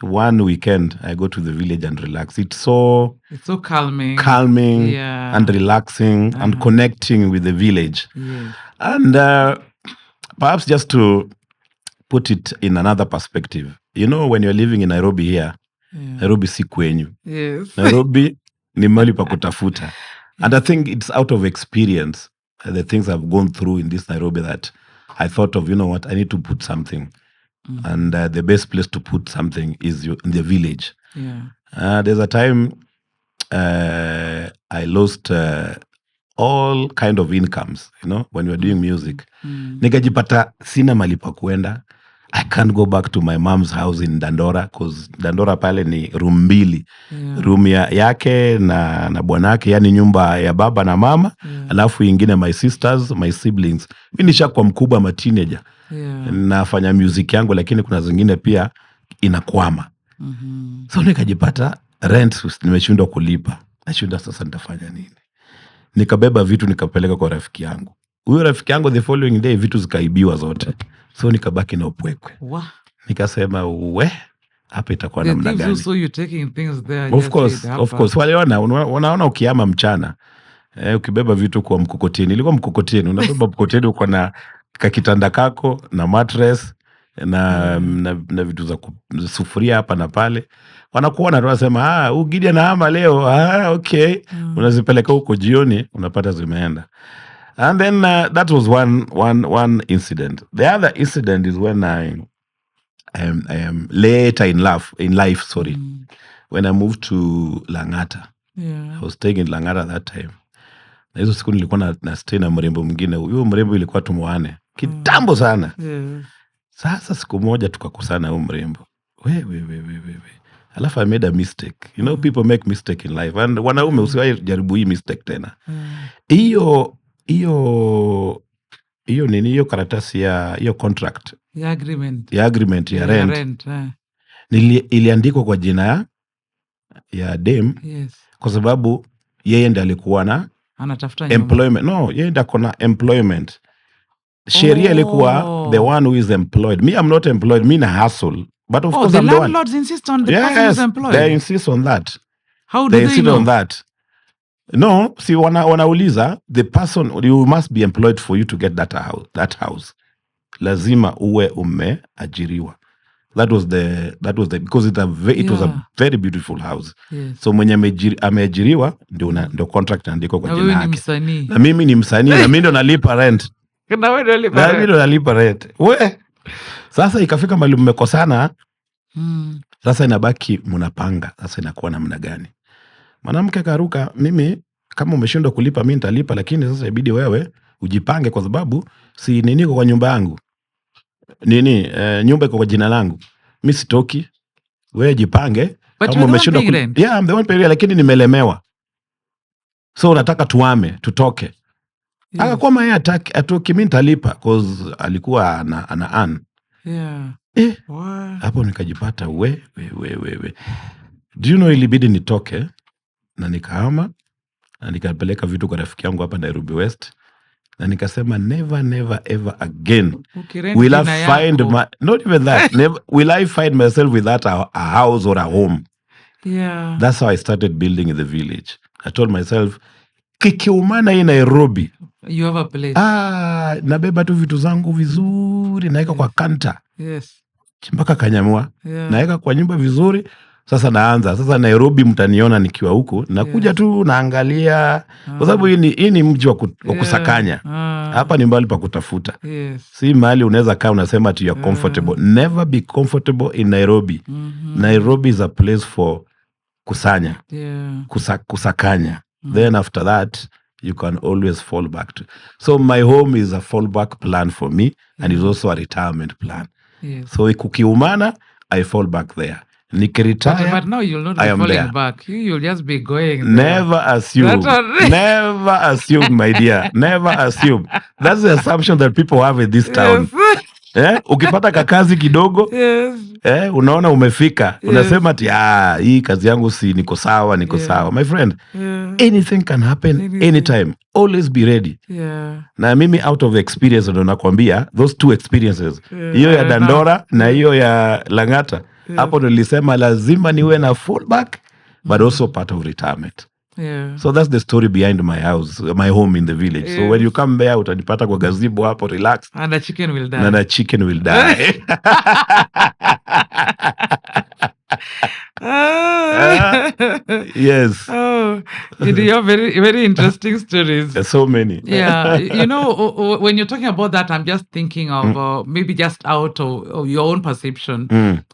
one weekend, I go to the village and relax. It's so calming and relaxing and connecting with the village. And perhaps just to put it in another perspective, when you're living in Nairobi here, Nairobi si kwenyu. Yes. Nairobi ni mahali pa kutafuta. And I think it's out of experience, the things I've gone through in this Nairobi, that I thought of, I need to put something. And the best place to put something is in the village. There's a time I lost all kind of incomes, when you're doing music. Nikajipata sina mali pa kuenda. I can't go back to my mom's house in Dandora, because Dandora pale ni room mbili. Room yake na bwanake, yani nyumba ya baba na mama. Alafu ingine my sisters, my siblings. Mimi nishakuwa mkubwa, ma teenager. Nafanya music yangu, lakini kuna zingine pia inakwama. So nikajipata rent nimeshindwa kulipa. Nashinda sasa nitafanya nini? Nikabeba vitu nikapeleka kwa rafiki yangu. Huyo rafiki yangu the following day vitu zikaibiwa zote. So nikabaki na upwekwe. Nikasema hapa itakuwa namna gani? So you taking things there. Of course. Wanaona ukiama mchana. Ukibeba vitu kwa mkokoteni. Ilikuwa mkokoteni. Unabeba mkokoteni, uko na kakitanda kako na mattress na vitu za sufuria hapa na pale. Wanakuona tu wasema, Gidi anahama leo. Okay. Unazipeleka huko jioni, unapata zimeenda. And then that was one incident. The other incident is when I am later in life, sorry. When I moved to Langata. I was staying in Langata that time. Na hizo siku nilikuwa na stay na mrembo mwingine. Huyo mrembo ilikuwa tumuane. Kitambo sana. Sasa siku moja tukakosana huyo mrembo. We. Alafu I made a mistake. People make mistake in life. And wanaume usiwahi jaribu hii mistake tena. Hiyo karatasi hiyo contract. Ya agreement ya rent. Iliandikwa kwa jina ya dem. Kwa sababu yeye ndiye alikuwa na anatafuta employment. No, yeye ndiye akona employment. Sheria ilikuwa the one who is employed. Me, I'm not employed. Me na hustle. But of course, the landlords insist on the person who's employed. They insist on that. How do they insist know? on that? No, see, wanauliza, the person, you must be employed for you to get that house. Lazima uwe umeajiriwa. That was the because it was a very beautiful house. So mwenye ameajiriwa ndio contract andiko kwa jina yake. Na mimi ni msanii na mimi ndo nalipa rent. Na wewe ndo nalipa rent. Sasa ikafika mahali mmekosana. Sasa inabaki mnapanga. Sasa inakuwa namna gani? Mwanamke karuka, mimi kama umeshindwa kulipa mimi nitalipa, lakini sasa ibidi wewe ujipange, kwa sababu si niko kwa nyumba yangu. Nyumba iko kwa jina langu. Mimi sitoki. Wewe jipange. Kama umeshindwa I'm the one paying rent, lakini nimelemewa. So nataka tutoke. Akakwama yeye atoki, mimi nitalipa, cause alikuwa ana earn. Hapo nikajipata we. Do you know, ilibidi nitoke na nikahama na nikapeleka vitu kwa rafiki yangu hapa Nairobi West, na nikasema never ever again will I find not even that will I find myself without a house or a home. That's how I started building in the village. I told myself, Kikiumana hii Nairobi, you have a place. Nabeba tu vitu zangu vizuri, naeka kwa kanta. Yes. Mpaka Kanyamwa. Yeah. Naeka kwa nyumba vizuri. Sasa naanza. Sasa Nairobi mtaniona nikiwa huko. Nakuja tu naangalia. Kwa sababu hii ni mji wa kusakanya. Hapa ni mahali pa kutafuta. Yes. Si mahali unaweza kaa unasema ati you're comfortable. Never be comfortable in Nairobi. Nairobi is a place for kusanya. Yeah. Kusakanya. Then after that, you can always fall back to. So my home is a fallback plan for me, and it's also a retirement plan. Yes. So kukiumana, I fall back there. Nikiretire, but now you'll not be falling there. Back. You'll just be going there. Never assume. Never assume, my dear. Never assume. That's the assumption that people have in this town. Ukipata kakazi kidogo, unaona umefika, unasema ati hii kazi yangu si niko sawa. My friend, anything can happen anytime. Always be ready. Na mimi out of experience ndo nakwambia, those two experiences, hiyo ya Dandora na hiyo ya Lang'ata, hapo ndo nilisema lazima niwe na fallback, but also part of retirement. So that's the story behind my house, my home in the village. So when you come there, utanipata kwa gazebo hapo, relax. And the chicken will die. And the chicken will die. Yes. Oh, you have very, very interesting stories. There's so many. Yeah. You know, when you're talking about that, I'm just thinking of maybe just out of your own perception.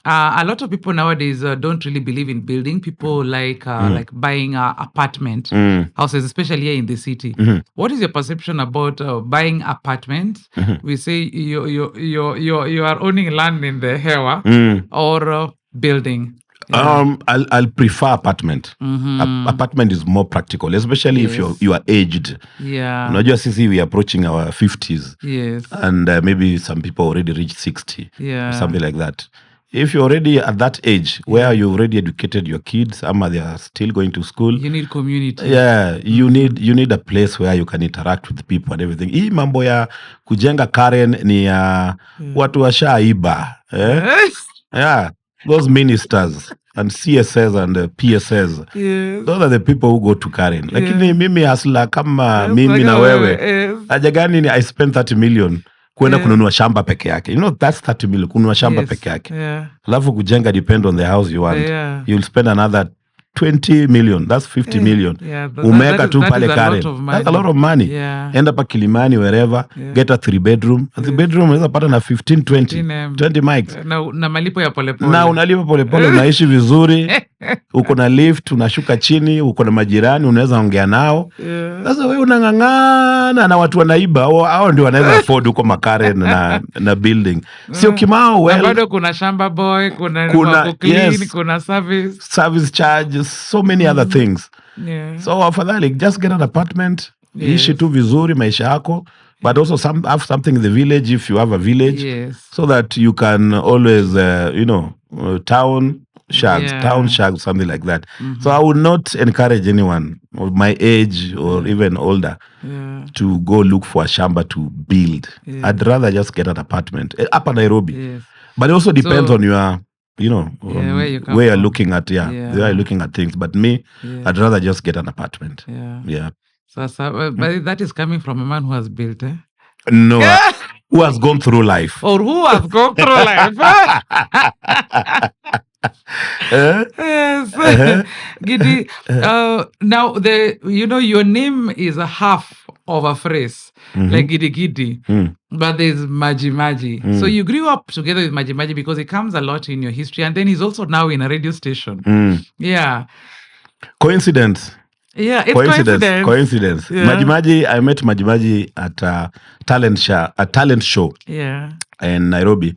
A lot of people nowadays don't really believe in building. People like buying apartment houses, especially here in the city. What is your perception about buying apartments? We say you are owning land in the Hewa or building. I'll prefer apartment. Apartment is more practical, especially if you are aged. Yeah. Unajua sisi we are approaching our 50s. Yes. And maybe some people already reached 60. Yeah. Something like that. If you're already at that age where you've already educated your kids, they are still going to school. You need community. Yeah, you need a place where you can interact with people and everything. Hii mambo ya kujenga Karen ni watu washaiba. Yeah. Those ministers and CSS and PSS, those are the people who go to Karen. Lakini mimi hasla kama mimi na wewe, haja gani I spend 30 million kwenda kununua shamba peke yake. You know, that's 30 million, kununua shamba peke yake. Alafu kujenga depend on the house you want. You'll spend another 20 million, that's 50 million. Umeka tu pale Karen. That's a lot of money. Enda pa Kilimani, wherever, get a 3-bedroom. A 3-bedroom unaweza pata na 15, 20 mics. Na malipo ya polepole. Na unalipa polepole, unaishi vizuri. Uko na lift, unashuka chini, uko na majirani, unaweza ongea nao. Sasa wewe unang'ang'ana na watu wanaiba, hao ndio wanaweza afford huko Makaren na building. Sio Kimao well. Na bado kuna shamba boy, kuna clean, kuna service charge, so many other things. So afadhali just get an apartment, ishi tu vizuri maisha yako, but also have something in the village if you have a village, so that you can always town shags, something like that. So I would not encourage anyone of my age or even older to go look for a shamba to build. I'd rather just get an apartment up in Nairobi. But it also depends on your where you're looking at where you're looking at things. But me, I'd rather just get an apartment. So but that is coming from a man who has built, No, who has gone through life. Or who has gone through life. Yes. Gidi, now your name is a half of a phrase, like Gidigidi, but there's Maji. So you grew up together with Maji because it comes a lot in your history, and then he's also now in a radio station. Yeah. Coincidence. Yeah, it's coincidence. Maji, I met Maji at a talent show. In Nairobi.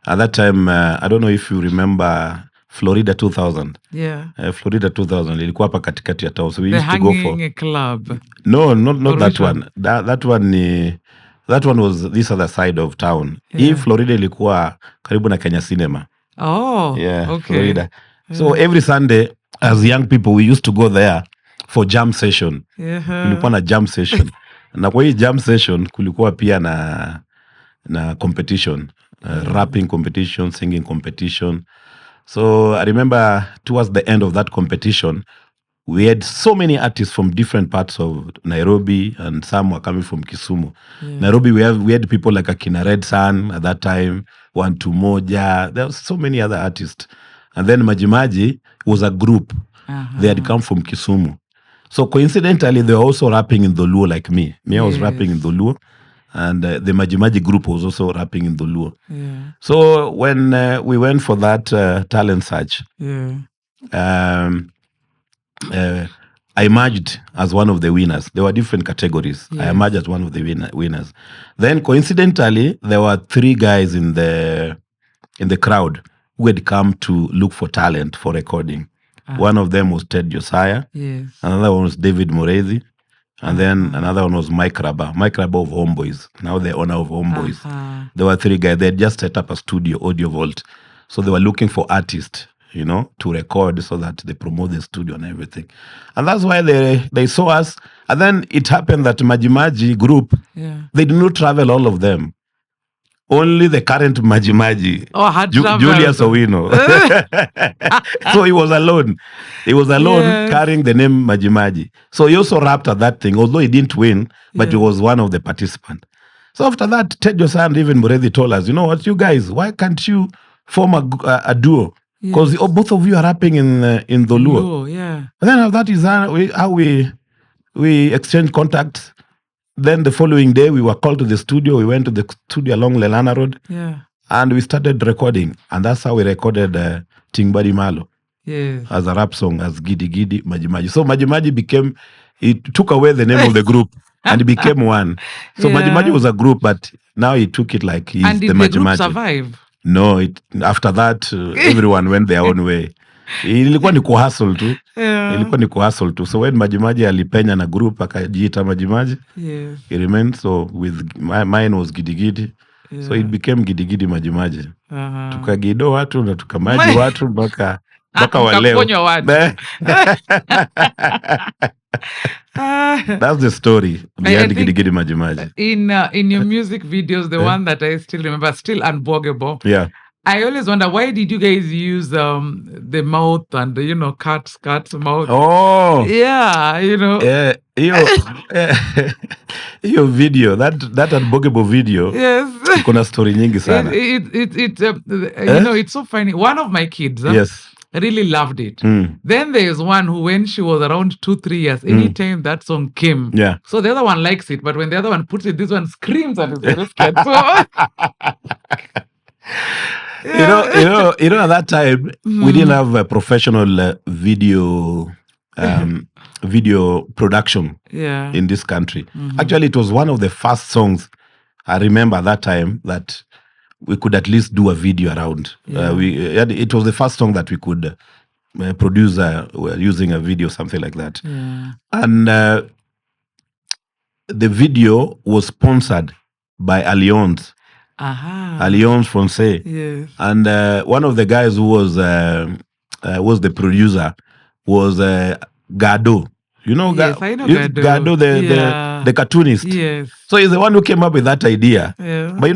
At that time, I don't know if you remember Florida 2000. Florida 2000 ilikuwa hapa katikati ya town. So we used to go for a club. No, not that one. That one was this other side of town. Hii Florida ilikuwa karibu na Kenya Cinema. Oh, okay. Florida. So every Sunday, as young people, we used to go there for jam session. Kulikuwa na jam session. Na kwa hii jam session kulikuwa pia na competition. Rapping competition, singing competition. So I remember towards the end of that competition, we had so many artists from different parts of Nairobi, and some were coming from Kisumu. Nairobi, we had people like Akina Red Sun at that time, One Two Moja. There was so many other artists. And then Majimaji was a group. They had come from Kisumu. So coincidentally, they were also rapping in Dholuo like me. I was rapping in Dholuo. And the Majimaji group was also rapping in Dholuo. So when we went for that talent search, I emerged as one of the winners. There were different categories. I emerged as one of the winners. Then coincidentally, there were 3 guys in the crowd who had come to look for talent for recording. One of them was Ted Josiah. Another one was David Morezi. And then another one was Mike Rabba of Homeboys, now the owner of Homeboys. There were 3 guys. They had just set up a studio, Audio Vault. So they were looking for artists, to record so that they promote the studio and everything. And that's why they saw us. And then it happened that Majimaji group, they did not travel, all of them. Only the current Majimaji, Julius Owino. So he was alone. He was alone carrying the name Majimaji. So he also rapped at that thing, although he didn't win, but he was one of the participants. So after that, Ted Josiah and even Muredi told us, you know what, you guys, why can't you form a duo? Because both of you are rapping in Dholuo. And then that is how we exchange contacts. Then the following day, we were called to the studio. We went to the studio along Lelana Road. And we started recording. And that's how we recorded Tingbadi Malo as a rap song, as Gidigidi, Majimaji. So Majimaji it took away the name of the group and it became one. So Majimaji was a group, but now he took it like he's the Majimaji. And did the group survive? No, after that, everyone went their own way. Ilikuwa ni kuhustle tu. Ilikuwa ni kuhustle tu. So when Majimaji alipenya na group akajiita Majimaji, he remained. So with mine was Gidigidi. So it became Gidigidi Majimaji. Tukagido watu na tukamaji watu mpaka wa leo. That's the story behind Gidigidi Majimaji. In your music videos, the one that I still remember, still Unbwogable. I always wonder, why did you guys use the mouth and cat's mouth? Oh, Hiyo video, that Unbwogable video. Kuna story nyingi sana. It's so funny. One of my kids really loved it. Then there's one who, when she was around 2-3 years, anytime that song came, so the other one likes it, but when the other one puts it, this one screams and is very scared. So at that time, we didn't have a professional video production in this country. Actually, it was one of the first songs I remember at that time that we could at least do a video around. It was the first song that we could produce using a video, something like that. And the video was sponsored by Allianz. Allianz Francais. And one of the guys who was the producer was Gado. I know Gado. Gado, the cartoonist. So he's the one who came up with that idea. But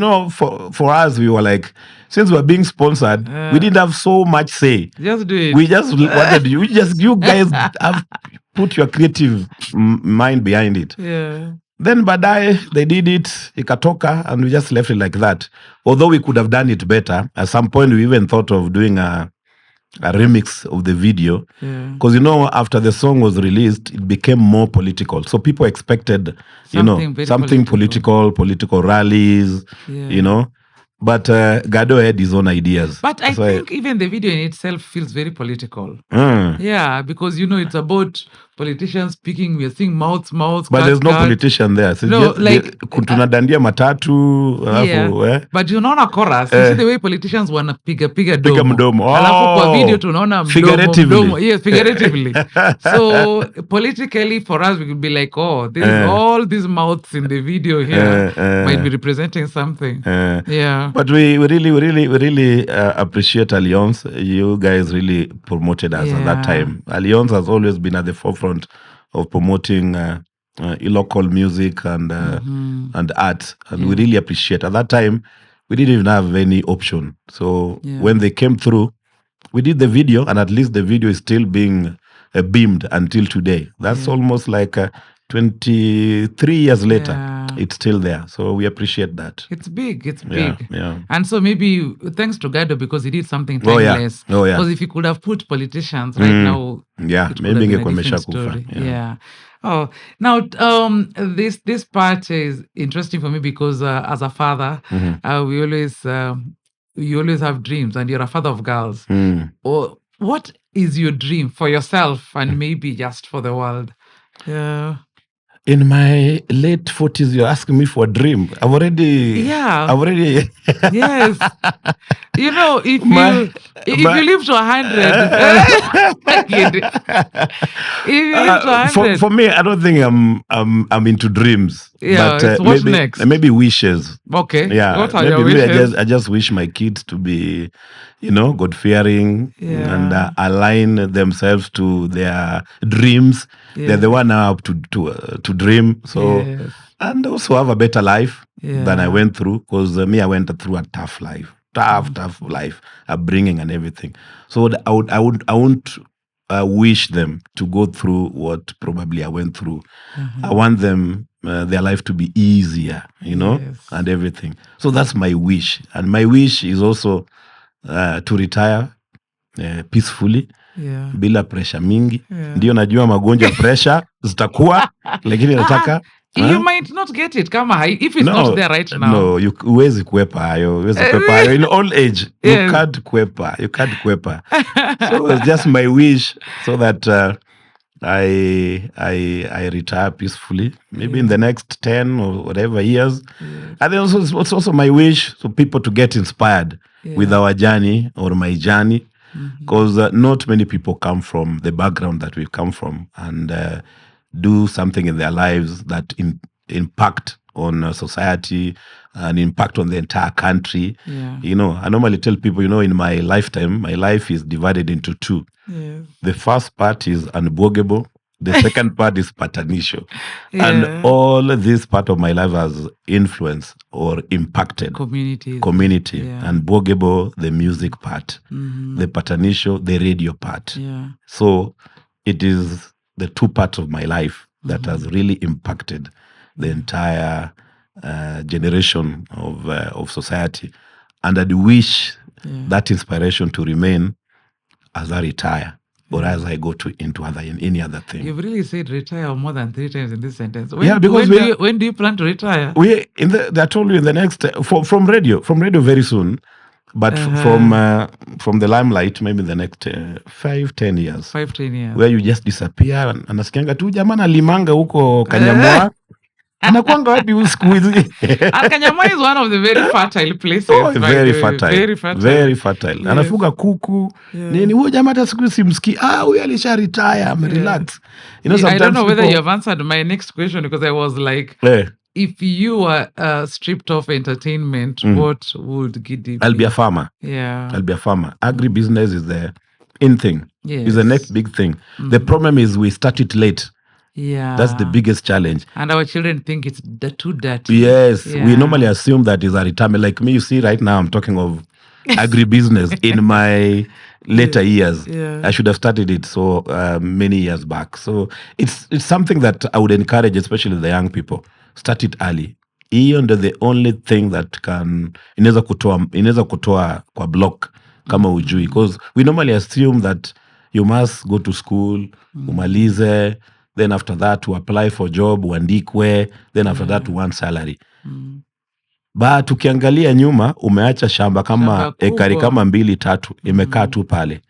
for us, we were like, since we were being sponsored, we didn't have so much say. Just do it. We just wanted you guys have put your creative mind behind it. Then baadaye, they did it, ikatoka, and we just left it like that. Although we could have done it better. At some point, we even thought of doing a remix of the video. Because, after the song was released, it became more political. So people expected, something political rallies, But Gado had his own ideas. But I think even the video in itself feels very political. Because, it's about politicians speaking. We are seeing mouths. But there's no politician there. So tunadandia matatu. But unaona chorus. You see the way politicians wanapiga mdomo. Alafu kwa video tunaona mdomo. Figuratively. Yes, figuratively. So politically for us, we could be like, there's all these mouths in the video here might be representing something. But we really appreciate Allianz. You guys really promoted us at that time. Allianz has always been at the forefront of promoting local music and art, and we really appreciate. At that time, we didn't even have any option. So when they came through, we did the video, and at least the video is still being beamed until today. That's almost like 23 years later. It's still there. So we appreciate that. It's big. It's big. Yeah. And so maybe thanks to Gado because he did something timeless. Because if he could have put politicians right now, it could have been a different story. Oh, now this part is interesting for me because as a father, we always you always have dreams, and you're a father of girls. Or what is your dream for yourself and maybe just for the world? Yeah. In my late 40s, you're asking me for a dream. I've already. Yes. You know, if you live to 100, if you live to 100, for me, I don't think I'm into dreams. Yeah, but what's next? Maybe wishes. Okay. Yeah. What are your wishes? I just wish my kids to be, God-fearing and align themselves to their dreams. They're the one now to dream. So and also have a better life than I went through, because I went through a tough life, tough life, upbringing and everything. So I won't wish them to go through what probably I went through. I want them their life to be easier, and everything. So that's my wish, and my wish is also to retire peacefully. Bila pressure mingi. Ndio najua magonjwa pressure zitakuwa, lakini nataka you might not get it kama if it's not there right now. No, huwezi kuepa hayo. In old age, you can't kuepa. So it's just my wish so that I retire peacefully, maybe in the next 10 or whatever years. And then also it's also my wish for people to get inspired with our journey or my journey, because not many people come from the background that we come from and do something in their lives that impact on society and impact on the entire country. I normally tell people, in my lifetime, my life is divided into two. The first part is Unbwogable. The second part is Patanisho. And all this part of my life has influenced or impacted community. Unbwogable, the music part. The Patanisho, the radio part. So it is the two parts of my life that has really impacted the entire generation of society. And I'd wish that inspiration to remain as I retire or as I go into any other thing. You've really said retire more than 3 times in this sentence. When do you plan to retire? I told you in the next from radio very soon, but from the limelight maybe in the next 5-10 years. 5-10 years. Where you just disappear. Anasikianga tu jamaa alimanga huko Kanyamwa. Anakuanga wapi usiku hizi? And Kanyamwa is one of the very fertile places. Very fertile. Anafuga kuku. Nini huyo jamaa hata siku simsikii. Huyo alisha retire, relax. I don't know whether you have answered my next question, because I was like, if you were stripped of entertainment, what would Gidi be? I'll be a farmer. I'll be a farmer. Agribusiness is the in thing. Is the next big thing. The problem is we start it late. That's the biggest challenge. And our children think it's too dirty. Yes. We normally assume that is a retirement. Like me, you see right now, I'm talking of agribusiness in my later years. I should have started it so many years back. So it's something that I would encourage, especially the young people. Start it early. Hiyo ndio the only thing that inaweza kutoa kwa block kama ujui. Because we normally assume that you must go to school, umalize, then after that to apply for job, uandikwe, then after that to want salary. But ukiangalia nyuma, umeacha shamba kama ekari kama 2-3 imekaa tu pale.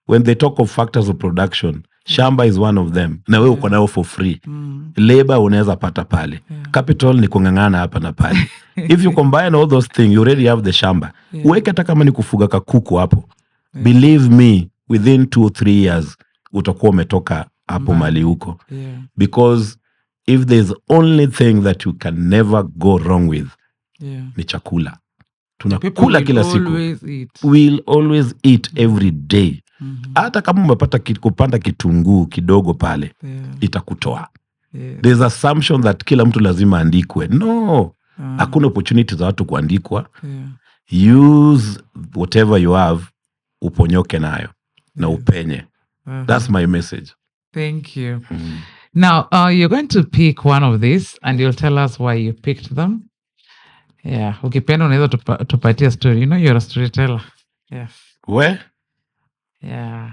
When they talk of factors of production, shamba is one of them. Na wewe uko nao for free. Labor unaweza pata pale. Capital ni kungangana hapa na pale. If you combine all those things, you already have the shamba. Uweke hata kama ni kufuga kakuku hapo. Believe me, within 2 or 3 years, utakuwa umetoka hapo mali huko. Because if there's only thing that you can never go wrong with, ni chakula. Tunakula kila siku. We'll always eat every day. Hata kama umepata kupanda kitunguu kidogo pale, itakutoa. There's assumption that kila mtu lazima andikwe. No. Hakuna opportunity za watu kuandikwa. Use whatever you have, uponyoke nayo na upenye. That's my message. Thank you. Now, you're going to pick one of these and you'll tell us why you picked them. Yeah. Ukipenda unaweza tupatia story. You know you're a storyteller. Yes. Where? Yeah.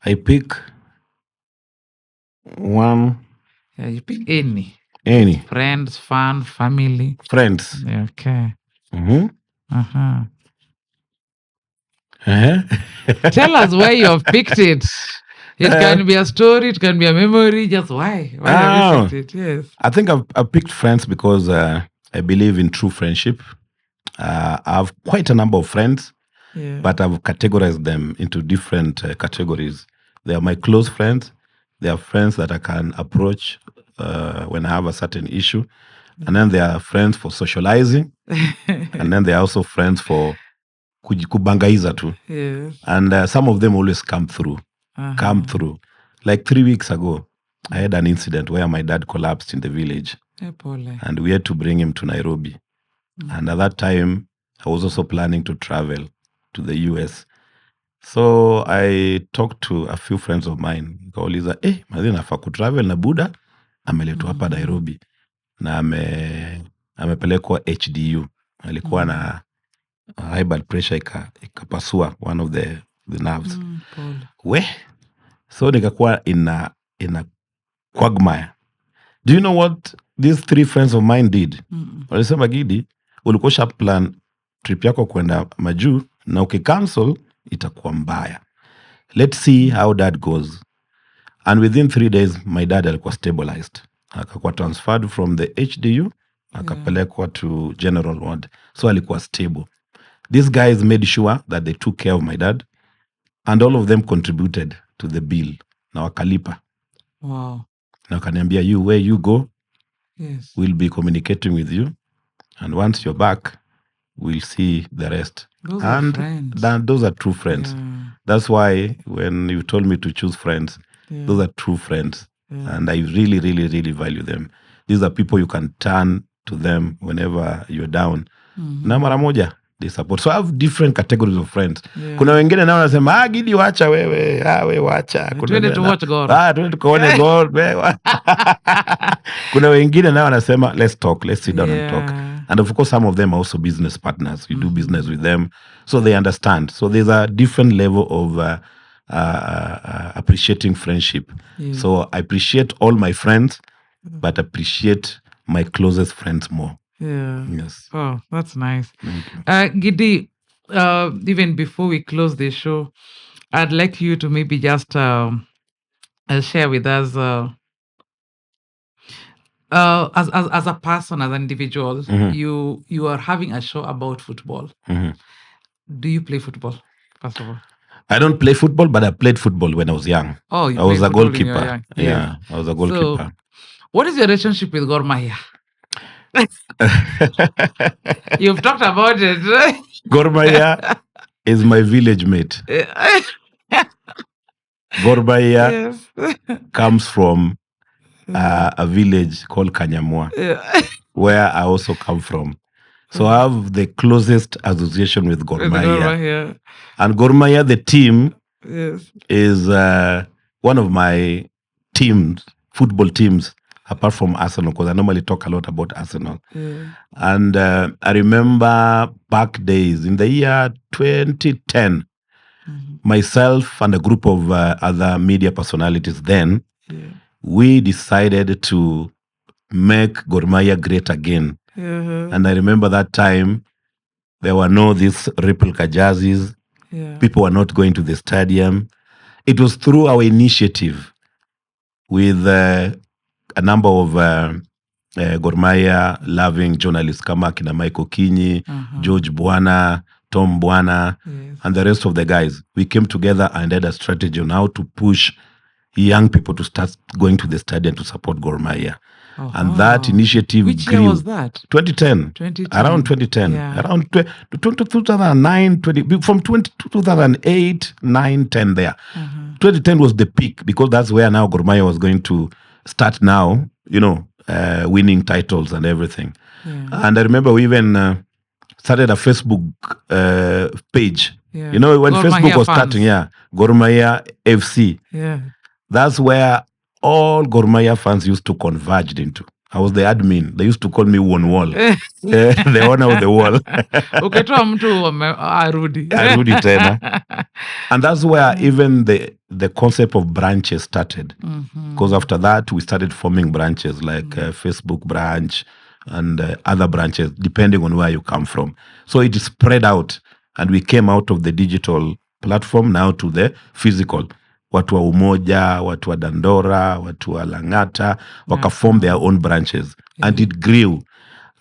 I pick one. Yeah, you pick any. Any. Friends, fun, family. Friends. Yeah, okay. Uh-huh. Tell us why you have picked it. It can be a story, it can be a memory. Just why? Why have you picked it? Yes. I think I've picked friends because I believe in true friendship. I have quite a number of friends, but I've categorized them into different categories. They are my close friends. They are friends that I can approach when I have a certain issue. And then there are friends for socializing. And then there are also friends for kubangaiza too. Yes. And some of them always come through. Like 3 weeks ago, I had an incident where my dad collapsed in the village. And we had to bring him to Nairobi. And at that time, I was also planning to travel to the US. So I talked to a few friends of mine. Nikauliza, mazi nafaa kutravel na Buddha, ameletwa hapa Nairobi. Na amepelekwa HDU. Alikuwa na high blood pressure ikapasua one of the nerves. So nikakuwa in a quagmire. Do you know what these 3 friends of mine did? Walisema, Gidi, ulikosha plan trip yako kwenda majuu na ukicancel itakuwa mbaya. Let's see how that goes. And within 3 days, my dad alikuwa stabilized. Akakuwa transferred from the HDU, akapelekwa to general ward. So alikuwa stable. These guys made sure that they took care of my dad, and all of them contributed to the bill. Na wakalipa. Wow. Na wakaniambia, you, where you go, yes, we'll be communicating with you. And once you're back, we'll see the rest. Those are friends. Those are true friends. Yeah. That's why when you told me to choose friends, those are true friends. And I really, really, really value them. These are people you can turn to them whenever you're down. Na mara moja, they support. So I have different categories of friends. Kuna wengine nao nasema, Gidi wacha wewe, we wacha. Twende to watch God. Twende tukaone God. Kuna wengine nao nasema, let's talk, let's sit down and talk. And of course, some of them are also business partners. We do business with them. So they understand. So there's a different level of appreciating friendship. So I appreciate all my friends, but appreciate my closest friends more. Yeah. Yes. Oh, that's nice. Thank you. Gidi, even before we close the show, I'd like you to maybe just share with us as a person, as an individual, you are having a show about football. Do you play football, first of all? I don't play football, but I played football when I was young. Oh, I was a goalkeeper. Yeah, I was a goalkeeper. So, what is your relationship with Gor Mahia? You've talked about it, right? Gor Mahia is my village mate. Gor Mahia comes from a village called Kanyamwa, where I also come from. So I have the closest association with Gor Mahia. And Gor Mahia, the team, is one of my teams, football teams, apart from Arsenal, because I normally talk a lot about Arsenal. And I remember back days, in the year 2010, myself and a group of other media personalities then, we decided to make Gor Mahia great again. And I remember that time, there were no these replica jerseys. People were not going to the stadium. It was through our initiative with a number of Gor Mahia loving journalists kama kina Michael Kinyi, George Bwana, Tom Bwana, and the rest of the guys. We came together and had a strategy on how to push young people to start going to the stadium to support Gor Mahia. And that initiative Which grew. year was that? 2010. Around 2010. Around 2009, from 2008, 9, 10 there. 2010 was the peak because that's where now Gor Mahia was going to start now, winning titles and everything. And I remember we even started a Facebook page Yeah. You know, when Gor Facebook Mahia was fans. starting, Gor Mahia FC. Yeah. That's where all Gor Mahia fans used to converge into. I was the admin. They used to call me One Wall. The owner of the wall. Ukitoa mtu arudi. Arudi tena. And that's where even the concept of branches started. Because after that, we started forming branches like Facebook branch and other branches, depending on where you come from. So it spread out, and we came out of the digital platform now to the physical. Watu wa Umoja, watu wa Dandora, watu wa Lang'ata, wakaform their own branches. And it grew.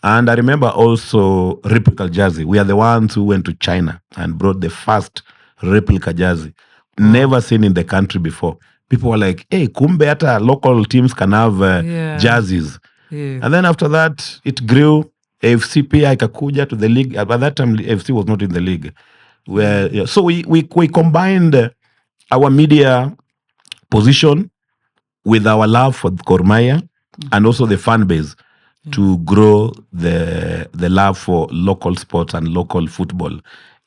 And I remember also replica jersey. We are the ones who went to China and brought the first replica jersey. Never seen in the country before. People were like, hey, kumbe hata local teams can have jerseys. Yes. And then after that, it grew. AFC pia ikakuja to the league. By that time, AFC was not in the league. So we combined our media position with our love for Gor Mahia and also the fan base to grow the love for local sports and local football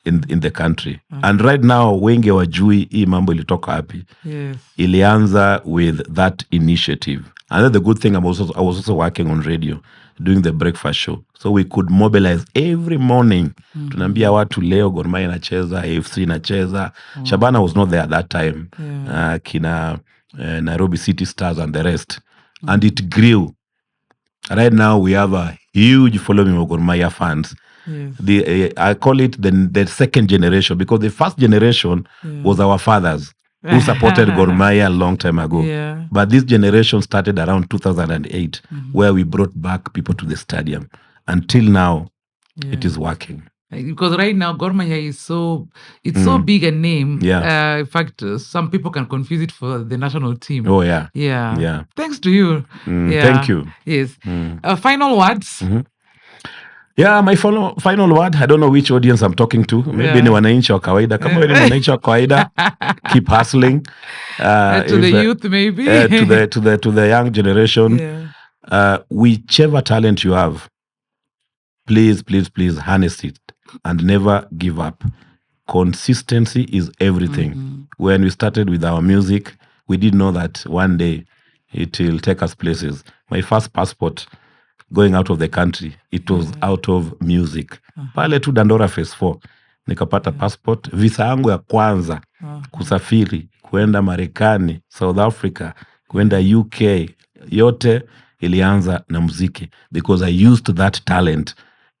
in the country. And right now, wengi wajui hii mambo ilitoka wapi. Yes. Ilianza with that initiative. And then the good thing, I was also working on radio, doing the breakfast show. So we could mobilize every morning. Tunaambia watu leo Gor Mahia inacheza, AFC inacheza. Shabana was not there at that time. Kina Nairobi City Stars and the rest. And it grew. Right now, we have a huge following of Gor Mahia fans. Yes. I call it the second generation, because the first generation was our fathers who supported Gor Mahia a long time ago. Yeah. But this generation started around 2008, where we brought back people to the stadium. Until now, it is working. Because right now, Gor Mahia is so big a name. Yeah. In fact, some people can confuse it for the national team. Oh, yeah. Yeah. Yeah. Thanks to you. Yeah. Thank you. Yes. Final words. Yeah, my final word, I don't know which audience I'm talking to. Maybe ni wananchi wa kawaida. Kama wewe ni wananchi wa kawaida, keep hustling. To the youth, maybe. To the young generation. Whichever talent you have, please harness it and never give up. Consistency is everything. When we started with our music, we didn't know that one day it will take us places. My first passport going out of the country, it was out of music. Pale tu Dandora phase 4 nikapata passport. Visa yangu ya kwanza kusafiri kuenda Marekani, South Africa, kuenda UK, yote ilianza na muziki, because I used that talent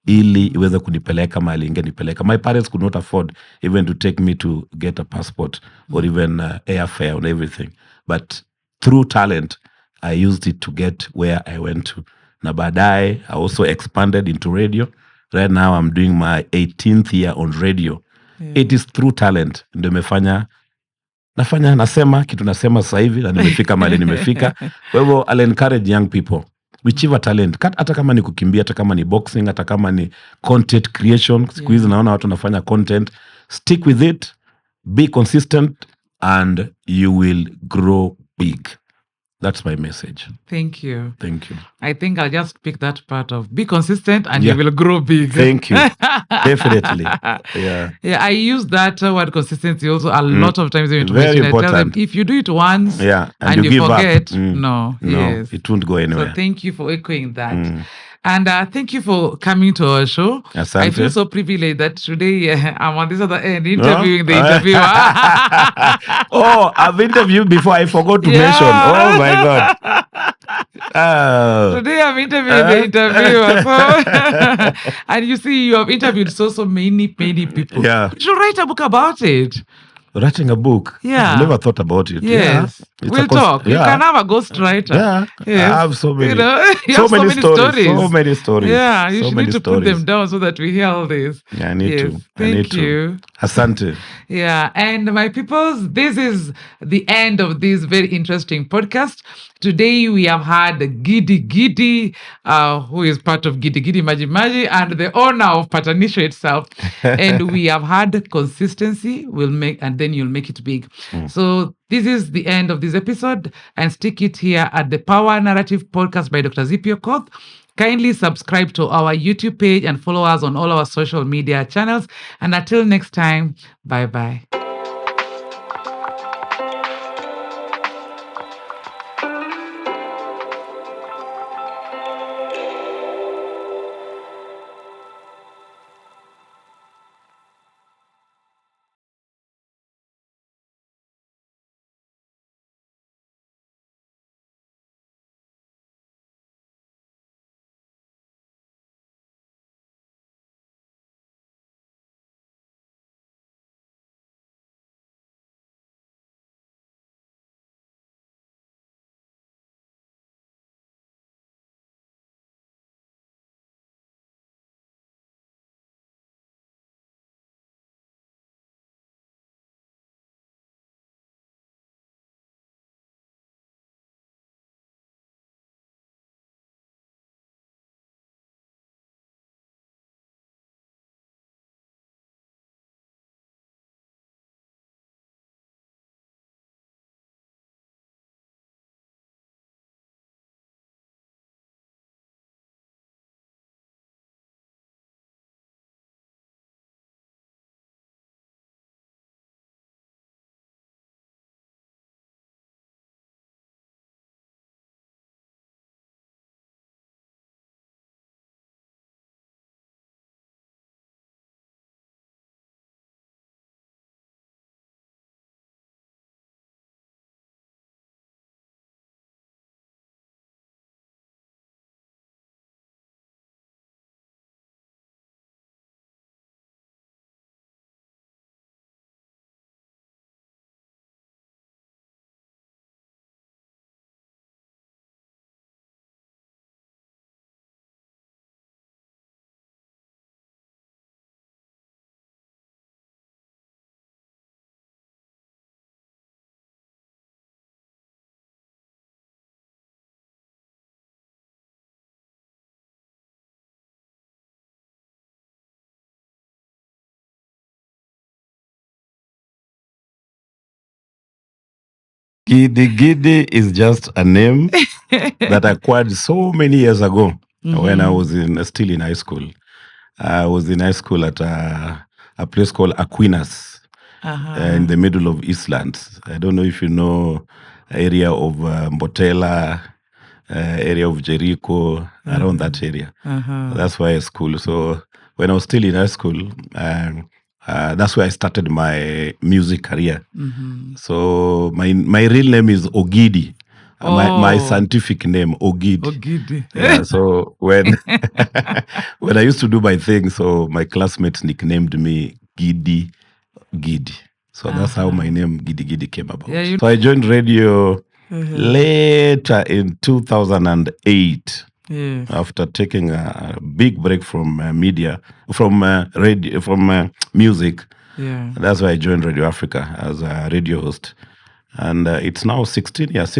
ili iweze kunipeleka mahali ingenipeleka. My parents could not afford even to take me to get a passport or even airfare and everything. But through talent, I used it to get where I went to. Na baadaye, I also expanded into radio. Right now, I'm doing my 18th year on radio. It is through talent. Ndio nasema kitu nasema sasa hivi na nimefika mahali nimefika. Kwa hivyo, I'll encourage young people. Whichever talent, hata kama ni kukimbia, hata kama ni boxing, hata kama ni content creation. Siku hizi naona watu wanafanya content. Stick with it, be consistent, and you will grow big. That's my message. Thank you. Thank you. I think I'll just pick that part of be consistent and you will grow big. Thank you. Definitely. Yeah. Yeah, I use that word consistency also a lot of times when Very I tell them, important. if you do it once and you give forget, up, no, yes. it won't go anywhere. So thank you for echoing that. And thank you for coming to our show. Asante. I feel so privileged that today I'm on this other end interviewing the interviewer. Oh, I've interviewed before. I forgot to mention. Oh, my God. Today I'm interviewing the interviewer. So, and you see, you have interviewed so many people. Yeah. You should write a book about it. Writing a book? Yeah. I've never thought about it. Yes. Yeah. We'll talk. You can have a ghostwriter. Yeah. Yes. I have so many. You know, you so have many stories. So many stories. Yeah, you so should many need to stories. put them down so that we hear all this. Yeah, I need to. Thank you. Asante. Yeah, and my peoples, this is the end of this very interesting podcast. Today we have had Gidigidi, who is part of Gidigidi Maji, and the owner of Patanisho itself. And we have had consistency, and then you'll make it big. So This is the end of this episode, and stick it here at the Power Narrative Podcast by Dr. Zipi Okoth. Kindly subscribe to our YouTube page and follow us on all our social media channels. And until next time, bye-bye. Gidi is just a name that I acquired so many years ago when I was still in high school. I was in high school at a place called Aquinas in the middle of Eastlands. I don't know if you know area of Mbotela, area of Jericho, around that area. That's why I school. So when I was still in high school, that's where I started my music career. So my real name is Ogidi. My scientific name, Ogidi. Yeah, so when when I used to do my thing, so my classmates nicknamed me Gidi. So that's how my name Gidigidi came about. Yeah, so I joined radio later in 2008. Yes. After taking a big break from media, from radio, from music. Yeah. That's why I joined Radio Africa as a radio host. And it's now 17 years.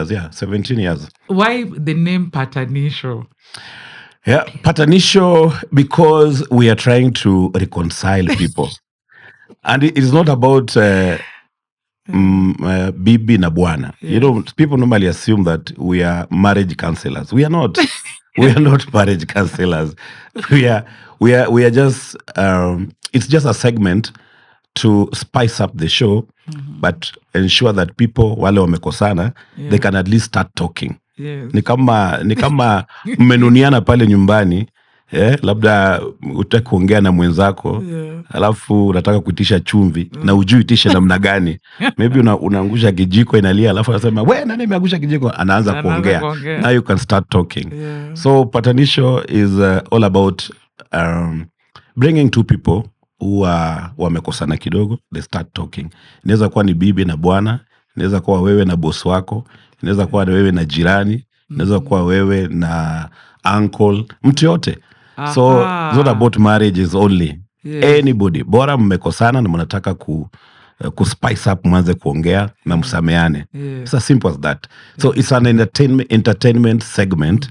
Yeah, 17 years. Why the name Patanisho? Yeah, Patanisho, because we are trying to reconcile people. And it is not about bibi na bwana. Yes. You know, people normally assume that we are marriage counselors. We are not. We are not marriage counselors. We are just. It's just a segment to spice up the show, but ensure that people wale wamekosana, they can at least start talking. Yes. Ni kama mmenuniana pale nyumbani, labda utaki kuongea na mwenzako, alafu unataka kuitisha chumvi na ujui itishe namna gani. Maybe unaangusha kijiko inalia, alafu anasema we nani ameangusha kijiko, anaanza kuongea. Now you can start talking. Yeah. So Patanisho is all about bringing two people who wamekosana kidogo, they start talking. Inaweza kuwa ni bibi na bwana, inaweza kuwa wewe na boss wako, inaweza kuwa wewe na jirani, inaweza kuwa wewe na uncle, mtu yote. So it's not about marriages only. Yes. Anybody, bora mmekosana na mnataka spice up, mwanze kuongea na msameane. Yes. It's as simple as that. So it's an entertainment segment,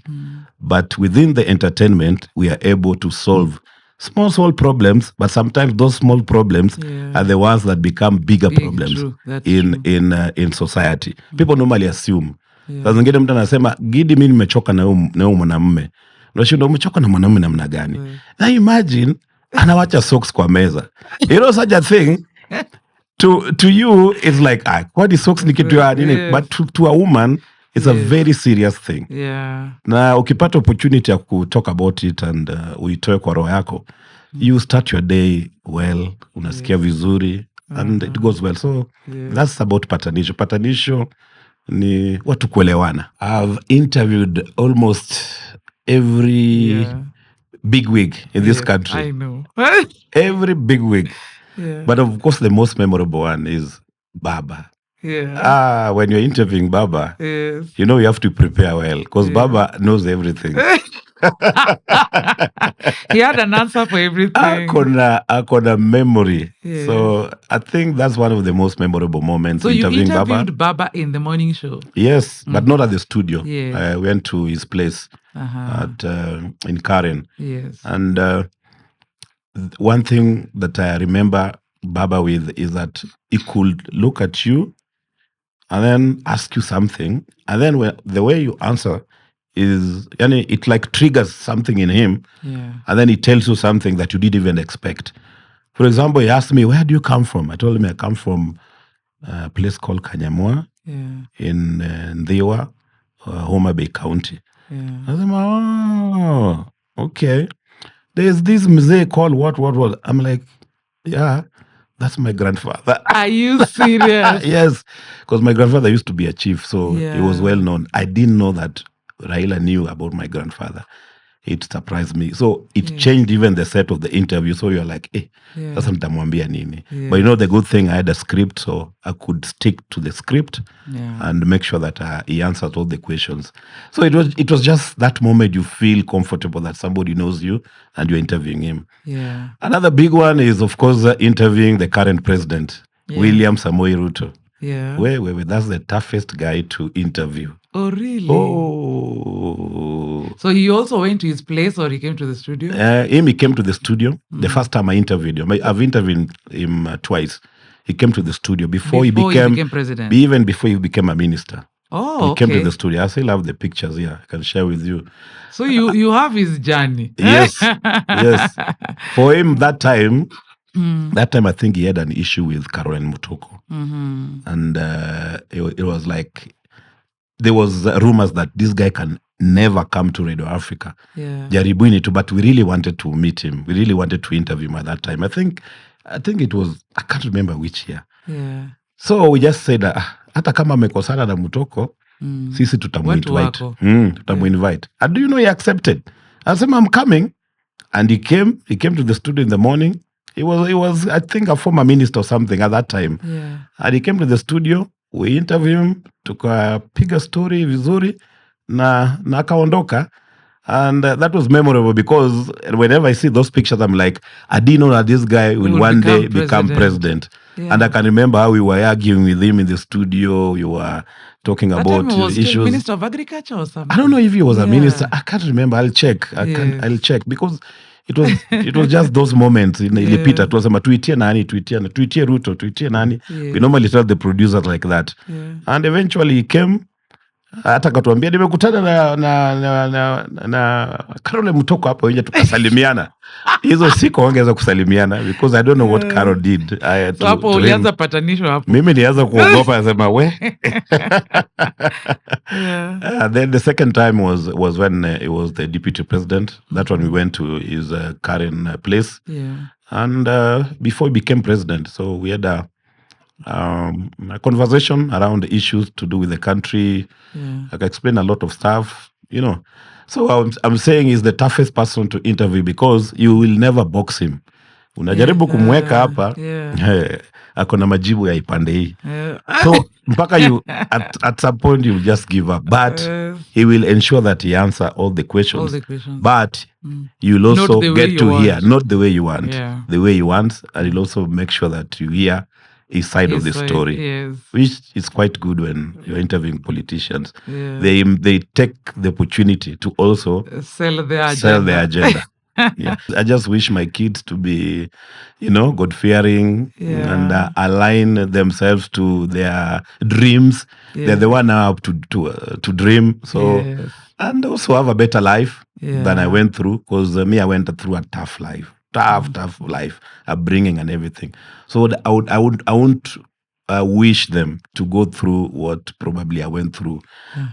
but within the entertainment we are able to solve small problems, but sometimes those small problems are the ones that become bigger problems true. That's in society. People normally assume. Saa zingine mtu anasema Gidi, mi nimechoka na huyu mwanamume. Unashinda umechoka na mwanamume namna gani? Na imagine anawacha socks kwa meza. You know such a thing to you it's like what is socks ni kitu ya nini, but to a woman it's a very serious thing. Na ukipata opportunity ya kutalk about it and uitoe kwa roho yako, you start your day well, unasikia vizuri and it goes well. So that's about patanisho. Patanisho ni watu kuelewana. I've interviewed almost every big wig in this country. I know. Every big wig. But of course the most memorable one is Baba. When you're interviewing Baba, you know you have to prepare well because Baba knows everything. He had an answer for everything. Akona memory. So I think that's one of the most memorable moments. So you interviewed Baba in the morning show? Yes, but not at the studio. I went to his place in Karen. Yes. And one thing that I remember Baba with is that he could look at you and then ask you something, and then the way you answer is, it like triggers something in him, and then he tells you something that you didn't even expect. For example, he asked me, "Where do you come from?" I told him I come from a place called Kanyamwa in Ndiwa, Homa Bay County. I said, "Oh, okay. There's this mzee called what? I'm like, yeah, that's my grandfather." Are you serious? Yes, because my grandfather used to be a chief, so he was well known. I didn't know that Raila knew about my grandfather. It surprised me. So it changed even the set of the interview. So you're like, sasa nitamwambia nini? But the good thing, I had a script, so I could stick to the script and make sure that he answered all the questions. So it was just that moment you feel comfortable that somebody knows you and you're interviewing him. Another big one is, of course, interviewing the current president, William Samoei Ruto. Wait, that's the toughest guy to interview. Oh, really? Oh. So he also went to his place, or he came to the studio? He came to the studio. The first time I interviewed him, I've interviewed him twice. He came to the studio before he became president. Even before he became a minister. Oh, he came to the studio. I still have the pictures here. I can share with you. So you have his journey. Yes. For him, that time, I think he had an issue with Caroline Mutoko. And it was like, there was rumors that this guy can never come to Radio Africa. Jaribuni too, but we really wanted to meet him. We really wanted to interview him at that time. I think it was, I can't remember which year. So we just said, hata kama amekosana na Mutoko, sisi tutamuinvite. Tutamuinvite. And do you know he accepted? I said, I'm coming. And he came to the studio in the morning. He was I think a former minister or something at that time. And he came to the studio. We interviewed him, tukapiga story vizuri na akaondoka. And that was memorable because whenever I see those pictures, I'm like, I didn't know that this guy will one day become president. And I can remember how we were arguing with him in the studio. We were talking that about time was issues. Minister of Agriculture or something? I don't know if he was a minister. I can't remember. I'll check. I'll check because it was just those moments. Ilipita tuwasema tuitie nani, tuitie Ruto, tuitie nani. We normally tell the producers like that. And eventually he came. Hata katuambia nimekutana na Carol Mutoko hapo nje tukasalimiana. Hizo siku ongeza kusalimiana because I don't know what Carol did. So hapo ulianza patanisho hapo. Mimi nianza kuogopa nasema we. Then the second time was when he was the deputy president. That one we went to his Karen place. And before he became president, so we had a conversation around the issues to do with the country. I can explain a lot of stuff, So I'm saying he's the toughest person to interview because you will never box him. Unajaribu kumweka hapa, ako na majibu ya ipande hii. So mpaka you at some point you just give up, but he will ensure that he answer all the questions. But you'll also get to hear not the way you want, the way you want, and you'll also make sure that you hear his side of the story, which is quite good when you're interviewing politicians. They take the opportunity to also sell their agenda. Yeah, I just wish my kids to be, God-fearing and align themselves to their dreams. They're the one now to dream. So and also have a better life than I went through, because me, I went through a tough life, tough life, upbringing and everything. So I won't wish them to go through what probably I went through.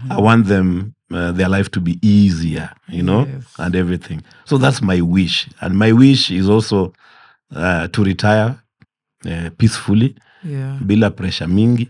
I want them their life to be easier, and everything. So that's my wish, and my wish is also to retire peacefully, bila pressure mingi.